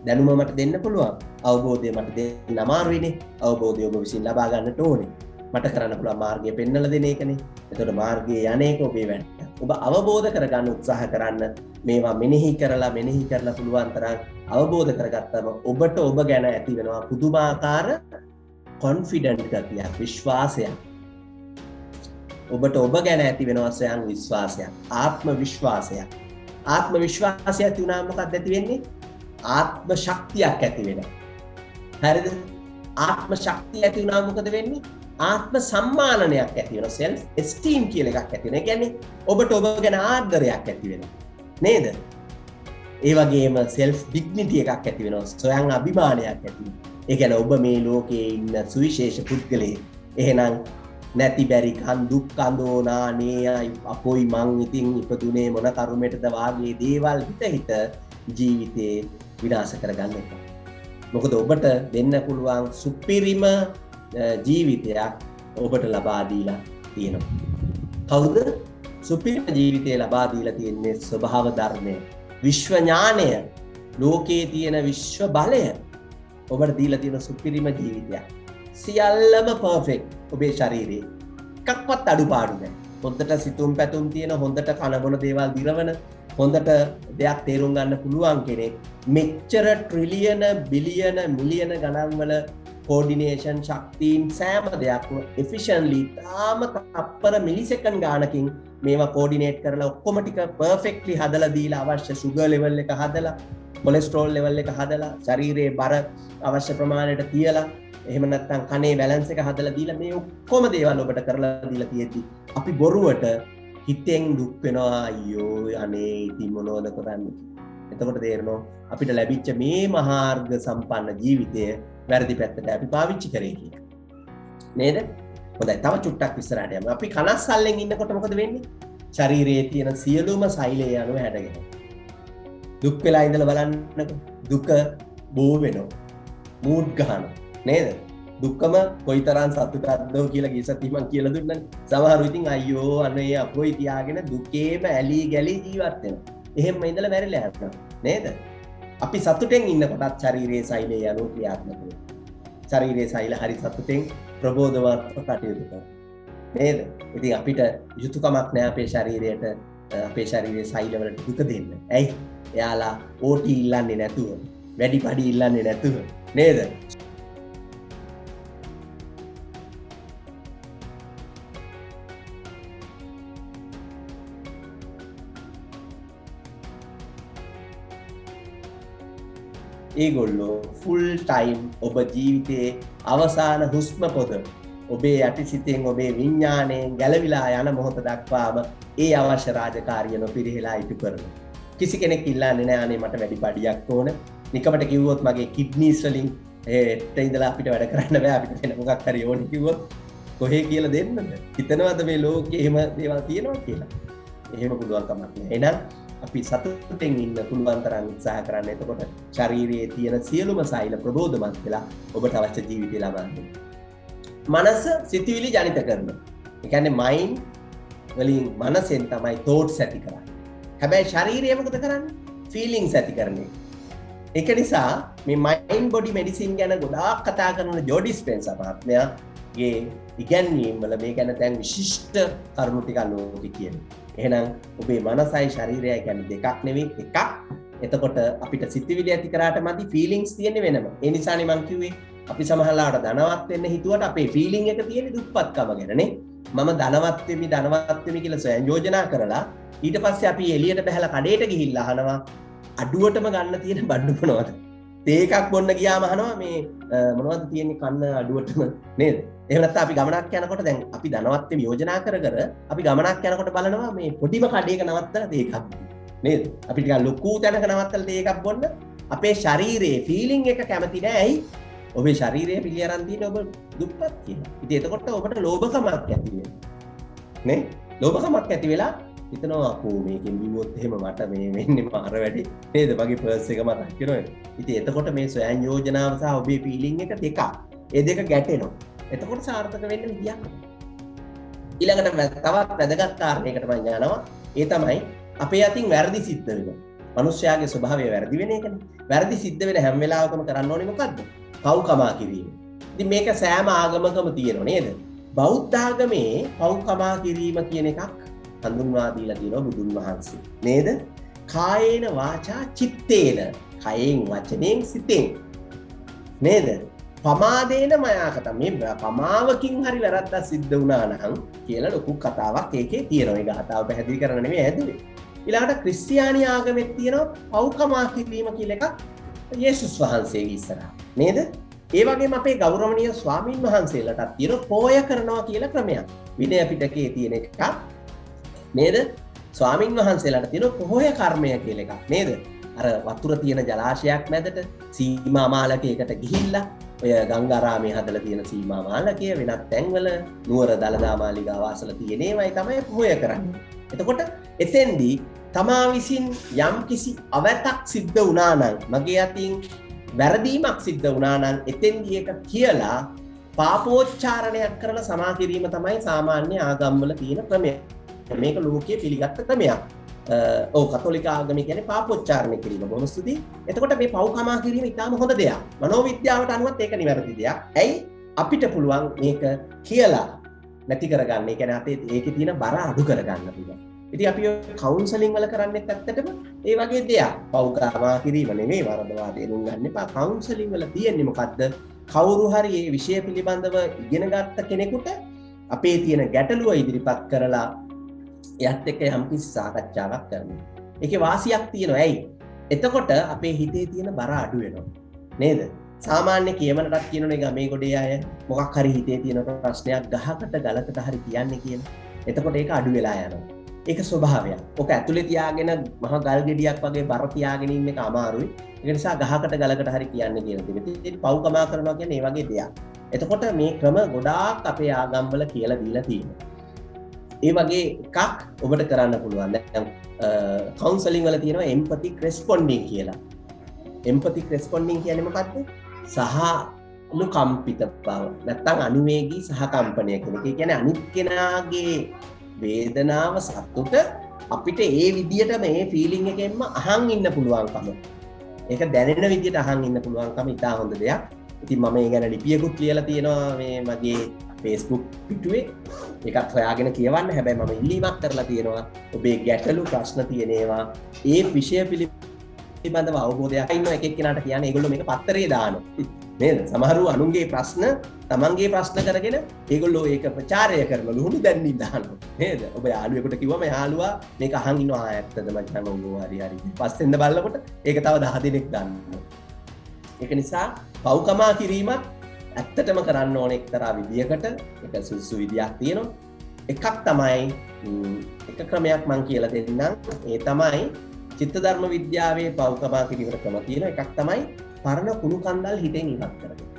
දැනුම මට දෙන්න පුළුවන්, අවබෝධය මට දෙන්න අමාරුයිනේ. අවබෝධය ඔබ විසින් ලබා ගන්නට ඕනේ. මට කරන්න පුළුවන් මාර්ගය පෙන්වලා දෙන එකනේ. එතකොට මාර්ගයේ යන්නේක ඔබේ වැඩ. ඔබ අවබෝධ කරගන්න උත්සාහ කරන්න. මේවා මෙනෙහි කරලා පුළුවන් තරම් අවබෝධ කරගත්තම ඔබට ඔබ ගැන ඇති වෙනවා පුදුමාකාර කොන්ෆිඩන්ට් ගතියක්, විශ්වාසයක්. ඔබට ඔබ ගැන ඇති වෙනවා ස්වයං විශ්වාසයක්, ආත්ම විශ්වාසයක්. ආත්ම විශ්වාසය ඇති වුණාම මොකක්ද ඇති වෙන්නේ? ආත්ම ශක්තියක් ඇති වෙනවා. හරිද? ආත්ම ශක්තිය ඇති වුණාම මොකද වෙන්නේ? ආත්ම සම්මානනයක් ඇති වෙනවා. self esteem කියලා එකක් ඇති වෙනවා. ඒ කියන්නේ ඔබට ඔබ ගැන ආදරයක් ඇති වෙනවා. නේද? ඒ වගේම self dignity එකක් ඇති වෙනවා. ස්වයං අභිමානයක් ඇති වෙනවා. ඒ කියන්නේ ඔබ මේ ලෝකයේ ඉන්න සුවිශේෂ පුද්ගලයෙක්. එහෙනම් නැති බැරි කන් දුක් කඳෝනා නේ අපොයි මං ඉතින් ඉපදුනේ මොන කරුමෙටද වාගේ දේවල් හිත ජීවිතේ විනාශ කරගන්න එපා. මොකද ඔබට දෙන්න පුළුවන් සුපිරිම ජීවිතයක් ඔබට ලබා දීලා තියෙනවා. කවුද? සුපිරිම ජීවිතය ලබා දීලා තියෙන්නේ ස්වභාව ධර්මය, විශ්ව ඥානය, ලෝකයේ තියෙන විශ්ව බලය ඔබට දීලා තියෙන සුපිරිම ජීවිතයක්. සියල්ලම පර්ෆෙක්ට්. ඔබේ ශරීරයේ එකක්වත් අඩුපාඩු නැහැ. හොඳට සිතුම් පැතුම් තියෙන, හොඳට කනබොන දේවල් දිරවන, හොඳට දෙයක් තේරුම් ගන්න පුළුවන් කෙනෙක් මෙච්චර ට්‍රිලියන බිලියන මිලියන ගණන් වල කෝඩිනේෂන් ශක්තියින් සෑම දෙයක්ම efficiently තාම තප්පර මිලිසෙකන්ඩ් ගානකින් මේවා කෝඩිනේට් කරලා ඔක්කොම ටික පර්ෆෙක්ට්ලි හදලා දීලා අවශ්‍ය සුගර් ලෙවල් එක හදලා, කොලෙස්ටරෝල් ලෙවල් එක හදලා, ශරීරයේ බර අවශ්‍ය ප්‍රමාණයට තියලා, එහෙම නැත්නම් කනේ බැලන්ස් එක හදලා දීලා මේ ඔක්කොම දේවල් ඔබට කරලා දීලා තියෙද්දි අපි බොරුවට හිතෙන් දුක් වෙනවා. අයියෝ අනේ ඉතින් මොනවද කරන්නේ? එතකොට තේරෙනවා අපිට ලැබිච්ච මේ මහාර්ග සම්පන්න ජීවිතය වැරදි පැත්තට අපි පාවිච්චි කරේ කියලා. නේද? හොඳයි, තව චුට්ටක් ඉස්සරහට යමු. අපි කනස්සල්ලෙන් ඉන්නකොට මොකද වෙන්නේ? ශරීරයේ තියෙන සියලුම සෛලය අනුව හැඩගෙන. දුක් වෙලා ඉඳලා බලන්නකො. දුක බෝ වෙනවා. මූඩ් ගන්නවා. නේද? දුක්කම කොයිතරම් සතුටක්ද කියලා ගියසත් මම කියලා දුන්නානේ. සමහරව ඉතින් අයියෝ අනේ අපොයි තියාගෙන දුකේම ඇලි ගැලි ජීවත් වෙනවා. එහෙම ඉඳලා මැරිලා යනවා. නේද? අපි සතුටෙන් ඉන්නකොටත් ශරීරයේ සෛලය යනු ක්‍රියාත්මක වෙනවා. ශරීරයේ සෛල හරි සතුටෙන් ප්‍රබෝධවත්ව කටයුතු කරනවා. නේද? ඉතින් අපිට යුතුයකමක් නැහැ අපේ ශරීරයට අපේ ශරීරයේ සෛලවලට දුක දෙන්න. ඇයි? එයාලා OT ඉල්ලන්නේ නැතුව, වැඩි පඩි ඉල්ලන්නේ නැතුව නේද? ඒගොල්ලෝ ෆුල් ටයිම් ඔබ ජීවිතයේ අවසාන හුස්ම පොත ඔබේ යටිසිතෙන් ඔබේ විඥාණයෙන් ගැලවිලා යන මොහොත දක්වාම ඒ අවශ්‍ය රාජකාරිය නොපිරිහෙලා ඉටු කරනවා. කිසි කෙනෙක් ඉල්ලන්නේ නැහැ අනේ මට වැඩි පඩියක් ඕන. නිකමට කිව්වොත් මගේ කිඩ්නිස් වලින් ඒට ඉඳලා අපිට වැඩ කරන්න බෑ අපිට වෙන මොකක් හරි ඕනේ කිව්වොත් කොහේ කියලා දෙන්නද? හිතනවද මේ ලෝකේ එහෙම දේවල් තියෙනවා කියලා? එහෙම පුළුවන් කමක් නැහැ. එහෙනම් අපි සතුටෙන් ඉන්න පුළුවන් තරම් උත්සාහ කරන්න. එතකොට ශරීරයේ තියෙන සියලුම සෛල ප්‍රබෝධමත් වෙලා ඔබට අවශ්‍ය ජීවිතය ලබන්න. මනස සිතුවිලි ජනිත කරනවා. ඒ කියන්නේ මයින්ඩ් වලින් මනසෙන් තමයි thoughts ඇති කරන්නේ. හැබැයි ශරීරය මොකද කරන්නේ? feelings ඇති කරන්නේ. ඒක නිසා මේ mind body medicine ගැන ගොඩාක් කතා කරන ජෝ ඩිස්පෙන්සර් මහත්මයාගේ ඉගැන්වීම් වල මේ ගැන දැන් විශිෂ්ට කරුණු ටිකක් ලෝකෙ කියනවා. එහෙනම් ඔබේ මනසයි ශරීරයයි කියන්නේ දෙකක් නෙවෙයි එකක්. එතකොට අපිට සිතිවිලි ඇති කරාට මදි ෆීලිංගස් තියෙන්නේ වෙනම. ඒ නිසානේ මම කිව්වේ අපි සමහරලාට ධනවත් වෙන්න හිතුවට අපේ ෆීලිං එක තියෙන්නේ දුප්පත්කම ගැනනේ. මම ධනවත් වෙමි කියලා සොයන් යෝජනා කරලා ඊට පස්සේ අපි එළියට බහලා කඩේට ගිහිල්ලා අහනවා අඩුවටම ගන්න තියෙන බඩු මොනවද? තේ එකක් බොන්න ගියාම අහනවා මේ මොනවද තියෙන්නේ කන්න අඩුවටම නේද? එහෙම නැත්නම් අපි ගමනක් යනකොට දැන් අපි ධනවත් වෙමි යෝජනා කර අපි ගමනක් යනකොට බලනවා මේ පොඩිම කඩේක නවත්තලා තේ එකක් නේද? අපි ටිකක් ලොකු තැනක නවත්තලා තේ එකක් බොන්න අපේ ශරීරයේ ෆීලිං එක කැමති නෑ. ඇයි? ඔබේ ශරීරය පිළි අරන් තියෙන ඔබ දුප්පත් කියලා. ඉතින් එතකොට ඔබට ලෝභකමක් ඇති වෙනවා. නේ? ලෝභකමක් ඇති වෙලා හිතනවා අපෝ මේකෙන් බිව්වොත් එහෙම මට මේ වෙන්නේ මාර වැඩි නේද? මගේ පර්ස් එක මතක් වෙනවා. ඉතින් එතකොට මේ සොයන් යෝජනාව සහ ඔබේ ෆීලිං එක දෙකක්. ඒ දෙක ගැටෙනවා. එතකොට සාර්ථක වෙන්න විදියක් නැහැ. ඊළඟට තවත් වැදගත් කාරණයකට මම යනවා. ඒ තමයි අපේ අතින් වැරදි සිද්ධ වෙනවා. මිනිස්යාගේ ස්වභාවය වැරදි වෙන එකනේ. වැරදි සිද්ධ වෙන හැම වෙලාවකම කරන්න ඕනේ මොකද්ද? පව්කමා කිරීම. ඉතින් මේක සෑම ආගමකම තියෙනවා නේද? බෞද්ධ ආගමේ පව්කමා කිරීම කියන එකක් හඳුන්වා දීලා තියෙනවා බුදුන් වහන්සේ. නේද? කායේන වාචා චිත්තේන. කයෙන් වචනෙන් සිතෙන්. නේද? පමාදේන මයාකත. මේ පමාවකින් හරි වැරද්දක් සිද්ධ වුණා නම් කියලා ලොකු කතාවක් ඒකේ තියෙනවා. ඒ කතාව පැහැදිලි කරන්න නෙමෙයි ඇදුවේ. ඊළඟට ක්‍රිස්තියානි ආගමෙත් තියෙනවා පව්කමා කිරීම කියලා එකක් යේසුස් වහන්සේගේ ඉස්සරහා. නේද? ඒ වගේම අපේ ගෞරවනීය ස්වාමින් වහන්සේලාටත් තියෙන පෝය කරනවා කියලා ක්‍රමයක්. විනය පිටකයේ තියෙන එකක්. නේද? ස්වාමින් වහන්සේලාට තියෙන පොහොය කර්මය කියලා එකක් නේද? අර වතුර තියෙන ජලාශයක් මැදට සීමා මාලකයකට ගිහිල්ලා ඔය ගංගාරාමයේ හදලා තියෙන සීමා මාලකය වෙනත් තැන්වල නුවර දලදා මාලිගාව අසල තියෙන ඒවායි තමයි පොහොය කරන්නේ. එතකොට එතෙන්දී තමා විසින් යම් කිසි අවතක් සිද්ධ වුණා නම් මගේ අතින් වැරදීමක් සිද්ධ වුණා නම් එතෙන්දී ඒක කියලා පාපෝච්චාරණයක් කරලා සමා කිරීම තමයි සාමාන්‍ය ආගම්වල තියෙන ක්‍රමය. මේක ලෝකයේ පිළිගත්ත ක්‍රමයක්. කතෝලික ආගම කියන්නේ පාපෝච්චාරණය කිරීම. බොහොම ස්තුතියි. එතකොට මේ පව්කමා කිරීම ඉතාම හොඳ දෙයක්. මනෝවිද්‍යාවට අනුවත් ඒක නිවැරදි දෙයක්. ඇයි? අපිට පුළුවන් මේක කියලා නැති කරගන්න. ඒ කියන්නේ අපේ ඒකේ තියෙන බර අඩු කරගන්න පුළුවන්. ඉතින් අපි කවුන්සලින් වල කරන්නේත් ඇත්තටම ඒ වගේ දෙයක්. පව්කමා කිරීම නෙමෙයි වරදවා තේරුම් ගන්න එපා. කවුන්සලින් වල තියෙන්නේ මොකද්ද? කවුරු හරි මේ විෂය පිළිබඳව ඉගෙන ගත්ත කෙනෙකුට අපේ තියෙන ගැටලුව ඉදිරිපත් කරලා එයත් එක්ක යම්කිසි සාකච්ඡාවක් කරනවා. ඒකේ වාසියක් තියෙනවා. ඇයි? එතකොට අපේ හිතේ තියෙන බර අඩු වෙනවා. නේද? සාමාන්‍ය කියමනටත් කියනනේ ගමේ ගොඩේ අය මොකක් හරි හිතේ තියෙන ප්‍රශ්නයක් ගහකට ගලකට හරි කියන්නේ කියන. එතකොට ඒක අඩු වෙලා යනවා. ඒක ස්වභාවයක්. ඔක ඇතුලේ තියාගෙන මහ ගල් ගෙඩියක් වගේ බර තියාගෙන ඉන්න එක අමාරුයි. ඒක නිසා ගහකට ගලකට හරි කියන්නේ කියන දේ. ඉතින් පව්කමා කරනවා කියන්නේ මේ වගේ දෙයක්. එතකොට මේ ක්‍රම ගොඩාක් අපේ ආගම්වල කියලා දීලා තියෙනවා. ඒ වගේ එකක් ඔබට කරන්න පුළුවන්. දැන් කවුන්සලින් වල තියෙනවා එම්පතික් රෙස්පොන්ඩින් කියලා. එම්පතික් රෙස්පොන්ඩින් කියන්නේ මොකක්ද? සහනුකම්පිත බව. නැත්නම් අනුවේගී සහකම්පනය කියන එක. ඒ කියන්නේ අනිත් කෙනාගේ වේදනාව සතුට අපිට ඒ විදියට මේ ෆීලිං එකෙන්ම අහන් ඉන්න පුළුවන්කම. ඒක දැනෙන විදිහට අහන් ඉන්න පුළුවන්කම ඉතා හොඳ දෙයක්. ඉතින් මම ඒ ගැන ලිපියකුත් ලියලා තියෙනවා මේ මගේ Facebook පිටුවේ. ඒකත් හොයාගෙන කියවන්න. හැබැයි මම ඉල්ලීමක් කරලා තියෙනවා ඔබේ ගැටලු ප්‍රශ්න තියෙනවා ඒ විෂය පිළිබඳව අවබෝධයක් ඉන්න එක එක්කෙනාට කියන්නේ ඒගොල්ලෝ මේක පත්තරේ දානවා. නේද? සමහරව අනුන්ගේ ප්‍රශ්න තමන්ගේ ප්‍රශ්න කරගෙන ඒගොල්ලෝ ඒක ප්‍රචාරය කරලා ලුහුණු දැන්නින් දානවා. නේද? ඔබ යාළුවෙකුට කිව්වම යාළුවා මේක අහන් ඉන්නවා ඇත්තද මචං ඔව් හරි හරි. පස්සෙන්ද බලනකොට ඒක තව 10 දෙනෙක් දන්නවා. ඒක නිසා පව්කමා කිරීමත් ඇත්තටම කරන්න ඕන එක්තරා විදියකට ඒක සුසු විදියක් තියෙනවා. එකක් තමයි එක ක්‍රමයක් මම කියලා දෙන්නම්. ඒ තමයි චිත්ත ධර්ම විද්‍යාවේ පව්කමා කිරීමට ක්‍රම තියෙනවා. එකක් තමයි පරණ කුණු කන්දල් හිතෙන් ඉවත් කරගන්න.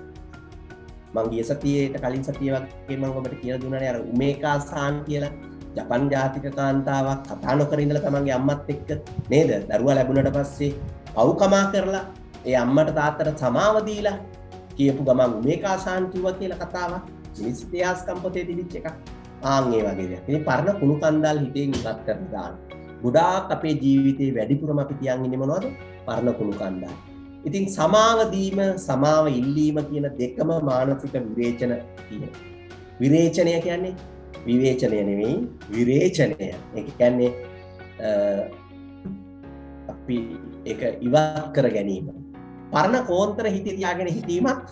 මං ගිය සතියේට කලින් සතිය වගේ මම ඔබට කියලා දුන්නානේ අර උමේකා සාන් කියලා ජපන් ජාතික කාන්තාවක් කතා නොකර ඉඳලා තමන්ගේ අම්මත් එක්ක නේද දරුවා ලැබුණට පස්සේ පව්කමා කරලා ඒ අම්මට තාත්තට සමාව දීලා කියපු ගමන් උමේකා සාන් කිව්වා කියලා කතාවක් මිනිස් ඉතිහාසකම් පොතේ තිබිච්ච එකක්. ආන් ඒ වගේ දෙයක්. මේ පරණ කුණු කන්දල් හිතෙන් ඉවත් කරලා දාන්න. ගොඩාක් අපේ ජීවිතේ වැඩිපුරම අපි තියන් ඉන්නේ මොනවද? පරණ කුණු කන්දල්. ඉතින් සමාව දීම සමාව ඉල්ලීම කියන දෙකම මානසික විවේචන තියෙනවා. විරේචනය කියන්නේ විවේචනය නෙවෙයි විරේචනය. ඒක කියන්නේ අපි ඒක ඉවත් කර ගැනීම. පරණ කෝන්තර හිතේ තියාගෙන හිටීමත්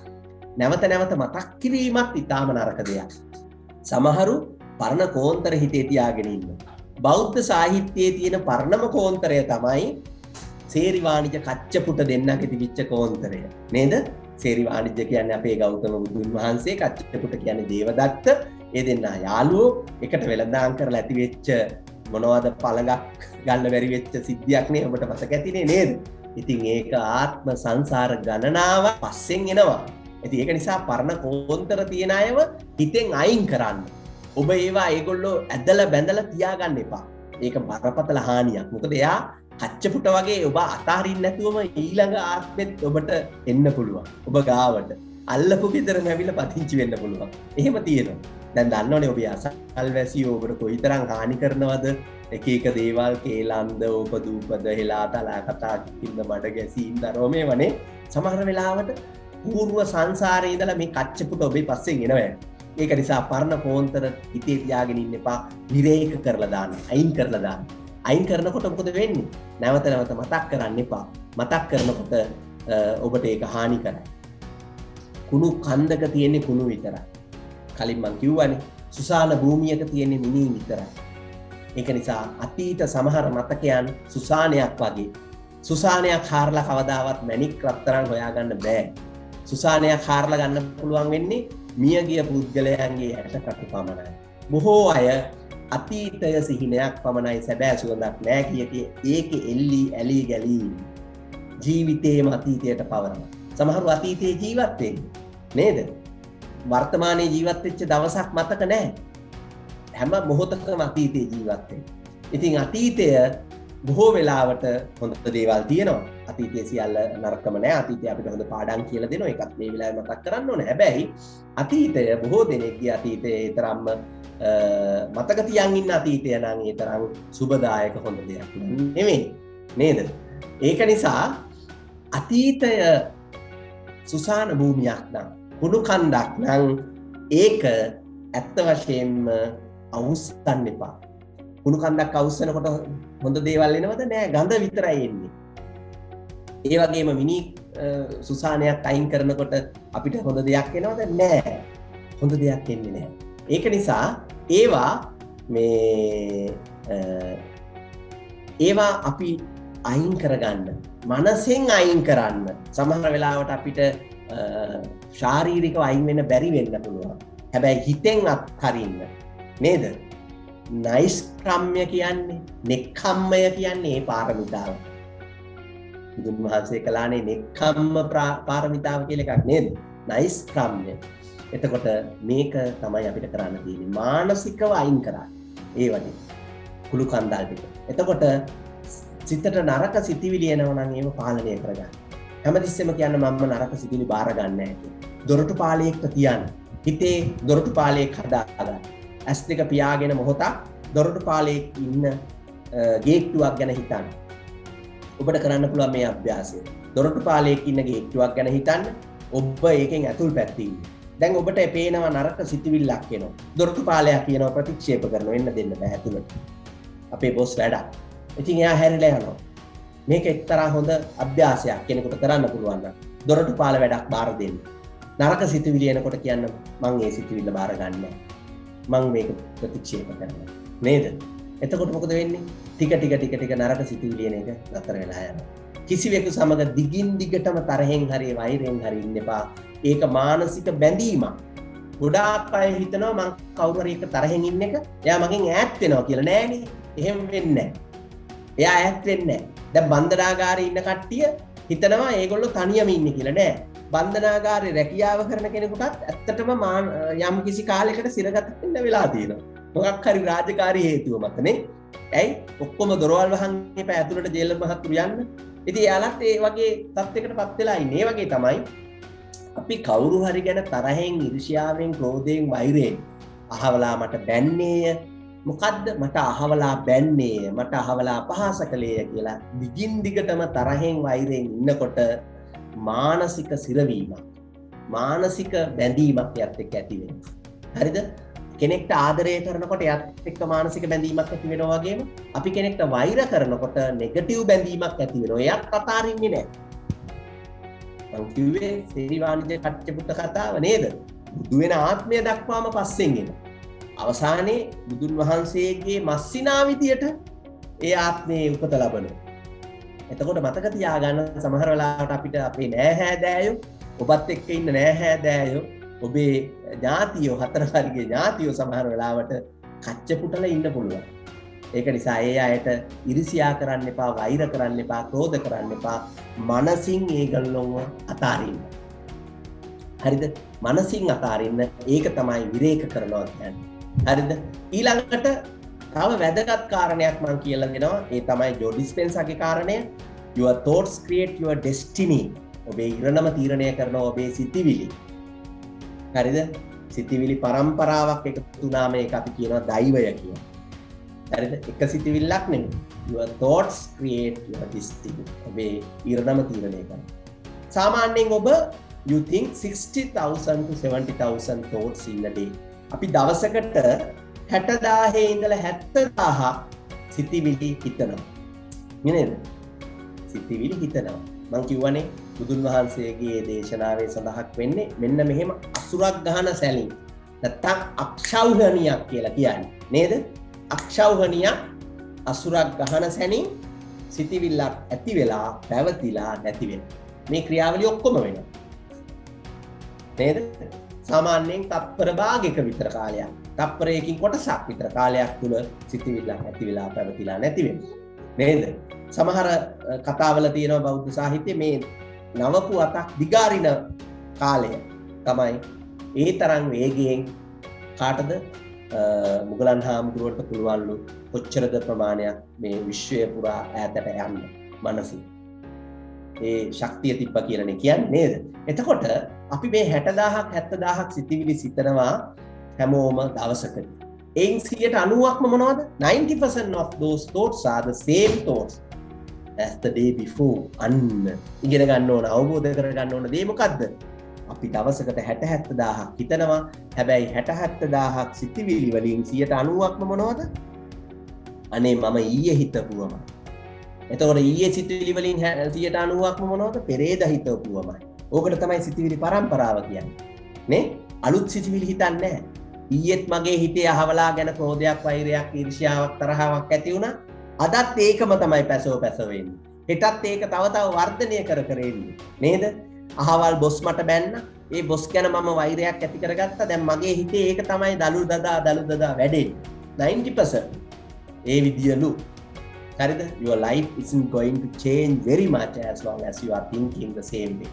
නැවත නැවත මතක් කිරීමත් ඊටාම නරක දෙයක්. සමහරු පරණ කෝන්තර හිතේ තියාගෙන ඉන්නවා. බෞද්ධ සාහිත්‍යයේ තියෙන පරණම කෝන්තරය තමයි සේරි වාණිජ කච්චපුට දෙන්නගේ තිබිච්ච කෝන්තරය නේද? සේරි වාණිජ කියන්නේ අපේ ගෞතම බුදුන් වහන්සේ, කච්චපුට කියන්නේ දේවදත්ත. ඒ දෙන්නා යාළුවෝ එකට වෙළඳාම් කරලා ඇති වෙච්ච මොනවද පළඟක් ගන්න බැරි වෙච්ච සිද්ධියක් නේ ඔබට මතක ඇතිනේ නේද? ඉතින් ඒක ආත්ම සංසාර ගණනාව පස්සෙන් එනවා. ඉතින් ඒක නිසා පරණ කෝන්තර තියන අයව හිතෙන් අයින් කරන්න. ඔබ ඒවා ඒගොල්ලෝ ඇදලා බැඳලා තියාගන්න එපා. ඒක බරපතල හානියක්. මොකද එයා කච්චපුට වගේ ඔබ අතාරින්න නැතුවම ඊළඟ ආත්මෙත් ඔබට එන්න පුළුවන්. ඔබ ගාවට අල්ලපු ගෙදර නැවිලා පදිංචි වෙන්න පුළුවන්. එහෙම තියෙනවා. දැන් දන්නවනේ ඔබ අසල්වැසියෝ ඔබට කොයිතරම් හානි කරනවද? එක එක දේවල් කේලන්ද උපදූපද හෙලා තලා කතා කින්න මඩ ගැසීම් දරෝමේ වනේ සමහර වෙලාවට පූර්ව සංසාරේ ඉඳලා මේ කච්චපුට ඔබේ පස්සෙන් එනවා. ඒක නිසා පරණ කෝන්තර හිතේ තියාගෙන ඉන්න එපා. විරේක කරලා දාන්න. අයින් කරලා දාන්න. අයින් කරනකොට මොකද වෙන්නේ? නැවත නැවත මතක් කරන්න එපා. මතක් කරනකොට ඔබට ඒක හානි කරයි. කුණු කන්දක තියෙන්නේ කුණු විතරයි. කලින් මම කිව්වනේ සුසාන භූමියක තියෙන්නේ මිනි විතරයි. ඒක නිසා අතීත සමහර මතකයන් සුසානයක් වගේ. සුසානයක් හාරලා කවදාවත් මැණික් රත්තරන් හොයාගන්න බෑ. සුසානයක් හාරලා ගන්න පුළුවන් වෙන්නේ මියගිය පුද්ගලයන්ගේ ඇටකටු පමණයි. බොහෝ අය අතීතය සිහිනයක් පමණයි සැබෑ සුවඳක් නෑ කියකේ ඒකේ එල්ලි ඇලි ගැලි ජීවිතේම අතීතයට පවරනවා. සමහරව අතීතයේ ජීවත් වෙන්නේ නේද? වර්තමානයේ ජීවත් වෙච්ච දවසක් මතක නෑ. හැම මොහොතකම අතීතයේ ජීවත් වෙන්නේ. ඉතින් අතීතය බොහෝ වෙලාවට හොඳ දේවල් තියෙනවා. අතීතයේ සියල්ල නරකම නෑ. අතීතය අපිට හොඳ පාඩම් කියලා දෙනවා. ඒකත් මේ වෙලාවේ මතක් කරන්න ඕනේ. හැබැයි අතීතය බොහෝ දෙනෙක්ගේ අතීතයේ තරම්ම මතක තියන් ඉන්න අතීතය නම් ඒ තරම් සුබදායක හොඳ දෙයක් නෙමෙයි නේද? ඒක නිසා අතීතය සුසාන භූමියක් නම් කුණු කන්දක් නම් ඒක ඇත්ත වශයෙන්ම අවුස්සන්න එපා. කුණු කන්දක් අවුස්සනකොට හොඳ දේවල් එනවද? නෑ, ගඳ විතරයි එන්නේ. ඒ වගේම මිනි සුසානයක් අයින් කරනකොට අපිට හොඳ දෙයක් එනවද? නෑ, හොඳ දෙයක් එන්නේ නෑ. ඒක නිසා ඒවා අපි අයින් කරගන්න, මනසෙන් අයින් කරන්න. සමහර වෙලාවට අපිට ශාරීරිකව අයින් වෙන්න බැරි වෙන්න පුළුවන්. හැබැයි හිතෙන් අත්හරින්න නේද? නෛෂ්ක්‍රම්‍ය කියන්නේ, නෙක්ඛම්මය කියන්නේ ඒ පාරමිතාව. බුදුන් වහන්සේ කළානේ නෙක්ඛම්ම පාරමිතාව කියලා එකක් නේද? නෛෂ්ක්‍රම්‍ය. එතකොට මේක තමයි අපිට කරන්න තියෙන්නේ. මානසිකව අයින් කරන්න. ඒ වගේ කුළු කන්දල් ටික. එතකොට සිතට නරක සිතිවිලි එනවා නම් ඒව පාලනය කරගන්න. හැමතිස්සෙම කියන්න මම නරක සිතිවිලි බාර ගන්න නැහැ. දොරටු පාලයකට තියන්න. හිතේ දොරටු පාලයක් හදාගන්න. ඇස් දෙක පියාගෙන මොහොතක් දොරටු පාලයක ඉන්න ගේට්ටුවක් ගැන හිතන්න. ඔබට කරන්න පුළුවන් මේ අභ්‍යාසය. දොරටු පාලයක ඉන්න ගේට්ටුවක් ගැන හිතන්න. ඔබ ඒකෙන් ඇතුල් පැත්තේ ඉන්නේ. දැන් ඔබට පේනවා නරක සිතුවිල්ලක් එනවා. දොරටු පාලයා කියනවා ප්‍රතික්ෂේප කරනවා එන්න දෙන්න බෑ ඇතුළට. අපේ බොස් වැඩක්. ඉතින් එයා හැරිලා යනවා. මේක එක්තරා හොඳ අභ්‍යාසයක් කෙනෙකුට කරන්න පුළුවන් නම් දොරටු පාල වැඩක් බාර දෙන්න. නරක සිතුවිලි එනකොට කියන්න මං ඒ සිතුවිල්ල බාර ගන්නවා. මං මේක ප්‍රතික්ෂේප කරනවා. නේද? එතකොට මොකද වෙන්නේ? ටික නරක සිතුවිලි එන එක නතර වෙලා යනවා. කිසිවෙකු සමග දිගින් දිගටම තරහෙන් හරි වෛරයෙන් හරි ඉන්න එපා. ඒක මානසික බැඳීමක්. ගොඩාක් අය හිතනවා මං කවුරු හරි එක තරහෙන් ඉන්න එක එයා මගෙන් ඈත් වෙනවා කියලා. නෑනේ. එහෙම වෙන්නේ නෑ. එයා ඈත් වෙන්නේ නෑ. දැන් බන්ධනාගාරේ ඉන්න කට්ටිය හිතනවා ඒගොල්ලෝ තනියම ඉන්නේ කියලා. නෑ. බන්ධනාගාරේ රැකියාව කරන කෙනෙකුටත් ඇත්තටම යම් කිසි කාලයකට සිරගත වෙන්න වෙලා තියෙනවා. මොකක් හරි රාජකාරී හේතුව මතනේ. ඇයි? ඔක්කොම දොරවල් වහන් එපා ඇතුළට ජේලර් මහතුරු යන්න. ඉතින් එයාලත් ඒ වගේ තත්යකටපත් වෙලා ඉන්නේ. ඒ වගේ තමයි අපි කවුරු හරි ගැන තරහෙන්, ඊර්ෂ්‍යාවෙන්, ක්‍රෝධයෙන්, වෛරයෙන් අහවලා මට බැන්නේය. මොකද්ද? මට අහවලා බැන්නේය. මට අහවලා අපහාස කළේය කියලා දිගින් දිගටම තරහෙන්, වෛරයෙන් ඉන්නකොට මානසික සිරවීමක්, මානසික බැඳීමක් යත් එක්ක ඇති වෙනවා. හරිද? කෙනෙක්ට ආදරය කරනකොට යත් එක්ක මානසික බැඳීමක් ඇති වෙනවා වගේම අපි කෙනෙක්ට වෛර කරනකොට නෙගටිව් බැඳීමක් ඇති වෙනවා. එයත් අතාරින්නේ නැහැ. මං කිව්වේ සිරිවාණිජ කච්චපුත්ත කතාව නේද? බුදු වෙන ආත්මය දක්වාම පස්සෙන් එන. අවසානයේ බුදුන් වහන්සේගේ මස්සිනා විදියට ඒ ආත්මයේ උපත ලබනවා. එතකොට මතක තියාගන්න සමහර වෙලාවට අපිට අපේ නෑහෑදෑයෝ ඔබත් එක්ක ඉන්න නෑහෑදෑයෝ ඔබේ ඥාතියෝ හතර වර්ගයේ ඥාතියෝ සමහර වෙලාවට කච්චපුටල ඉන්න පුළුවන්. ඒක නිසා ඒ අයට ඉරිසියා කරන්න එපා, වෛර කරන්න එපා, ක්‍රෝධ කරන්න එපා. මනසින් ඒගොල්ලොන්ව අතාරින්න. හරිද? මනසින් අතාරින්න. ඒක තමයි විරේක කරනවා කියන්නේ. හරිද? ඊළඟට තව වැදගත් කාරණයක් මම කියලා දෙනවා. ඒ තමයි ජෝ ඩිස්පෙන්සාගේ කාරණය. Your thoughts create your destiny. ඔබේ ඉරණම තීරණය කරනවා ඔබේ සිතිවිලි. හරිද? සිතිවිලි පරම්පරාවක් එකතු වුණාම ඒක අපි කියනවා දෛවය කියලා. හරිද? එක සිතිවිල්ලක් නෙමෙයි. Your thoughts create your destiny. ඔබේ ඉරණම තීරණය කරනවා. සාමාන්‍යයෙන් ඔබ you think 60,000 to 70,000 thoughts in a day. අපි දවසකට 60,000 ඉඳලා 70,000 සිතිවිලි හිතනවා. නේද? සිතිවිලි හිතනවා. මම කියවනේ බුදුන් වහන්සේගේ දේශනාවේ සඳහන් වෙන්නේ මෙන්න මෙහෙම අසුරක් ගහන සැලින්. නැත්තම් අක්ෂෞහණියක් කියලා කියන්නේ. නේද? අක්ෂෞහණියක් අසුරක් ගහන සැනින් සිතිවිල්ලක් ඇති වෙලා පැවතිලා නැති වෙනවා. මේ ක්‍රියාවලිය ඔක්කොම වෙනවා. නේද? සාමාන්‍යයෙන් තත්පර භාගයක විතර කාලයක්, තත්පරයකින් කොටසක් විතර කාලයක් තුල සිතිවිල්ලක් ඇති වෙලා පැවතිලා නැති වෙනවා. නේද? සමහර කතාවල තියෙනවා බෞද්ධ සාහිත්‍යයේ මේ නවපු අතක් දිගාරින කාලය තමයි ඒ තරම් වේගයෙන් කාටද මුගලන් හාමුදුරුවන්ට පුළුවන්ලු කොච්චරද ප්‍රමාණයක් මේ විශ්වය පුරා ඈතට යන්න මනසින් ඒ ශක්තිය තිබ්බ කියලානේ කියන්නේ නේද? එතකොට අපි මේ 60,000ක් 70,000ක් සිතිවිලි සිතනවා හැමෝම දවසකට. එයින් 90%ක්ම මොනවද? 90% of those thoughts are the same thoughts as the day before. අන්න ඉගෙන ගන්න ඕන, අවබෝධ කර ගන්න ඕන දේ මොකද්ද? අපි දවසකට 60,000-70,000ක් හිතනවා. හැබැයි 60,000-70,000ක් සිතිවිලි වලින් 90%ක්ම මොනවද? අනේ මම ඊයේ හිතපුවම. එතකොට ඊයේ සිතිවිලි වලින් 90%ක්ම මොනවද? පෙරේද හිතපුවමයි. ඕකට තමයි සිතිවිලි පරම්පරාව කියන්නේ. නේ? අලුත් සිතිවිලි හිතන්නේ නැහැ. ඊයේත් මගේ හිතේ අහවලා ගැන ක්‍රෝධයක්, වෛරයක්, ඊර්ෂ්‍යාවක්, තරහාවක් ඇති වුණා. අදත් ඒකම තමයි පැසව වෙන්නේ. හෙටත් ඒක තව වර්ධනය කර එන්නේ. නේද? අහවල් බොස් මට බැන්න. ඒ බොස් ගැන මම වෛරයක් ඇති කරගත්තා. දැන් මගේ හිතේ ඒක තමයි දලු දදා වැඩෙන්නේ. 90% ඒ විදියලු. හරිද? Your life isn't going to change very much as long as you are thinking the same way.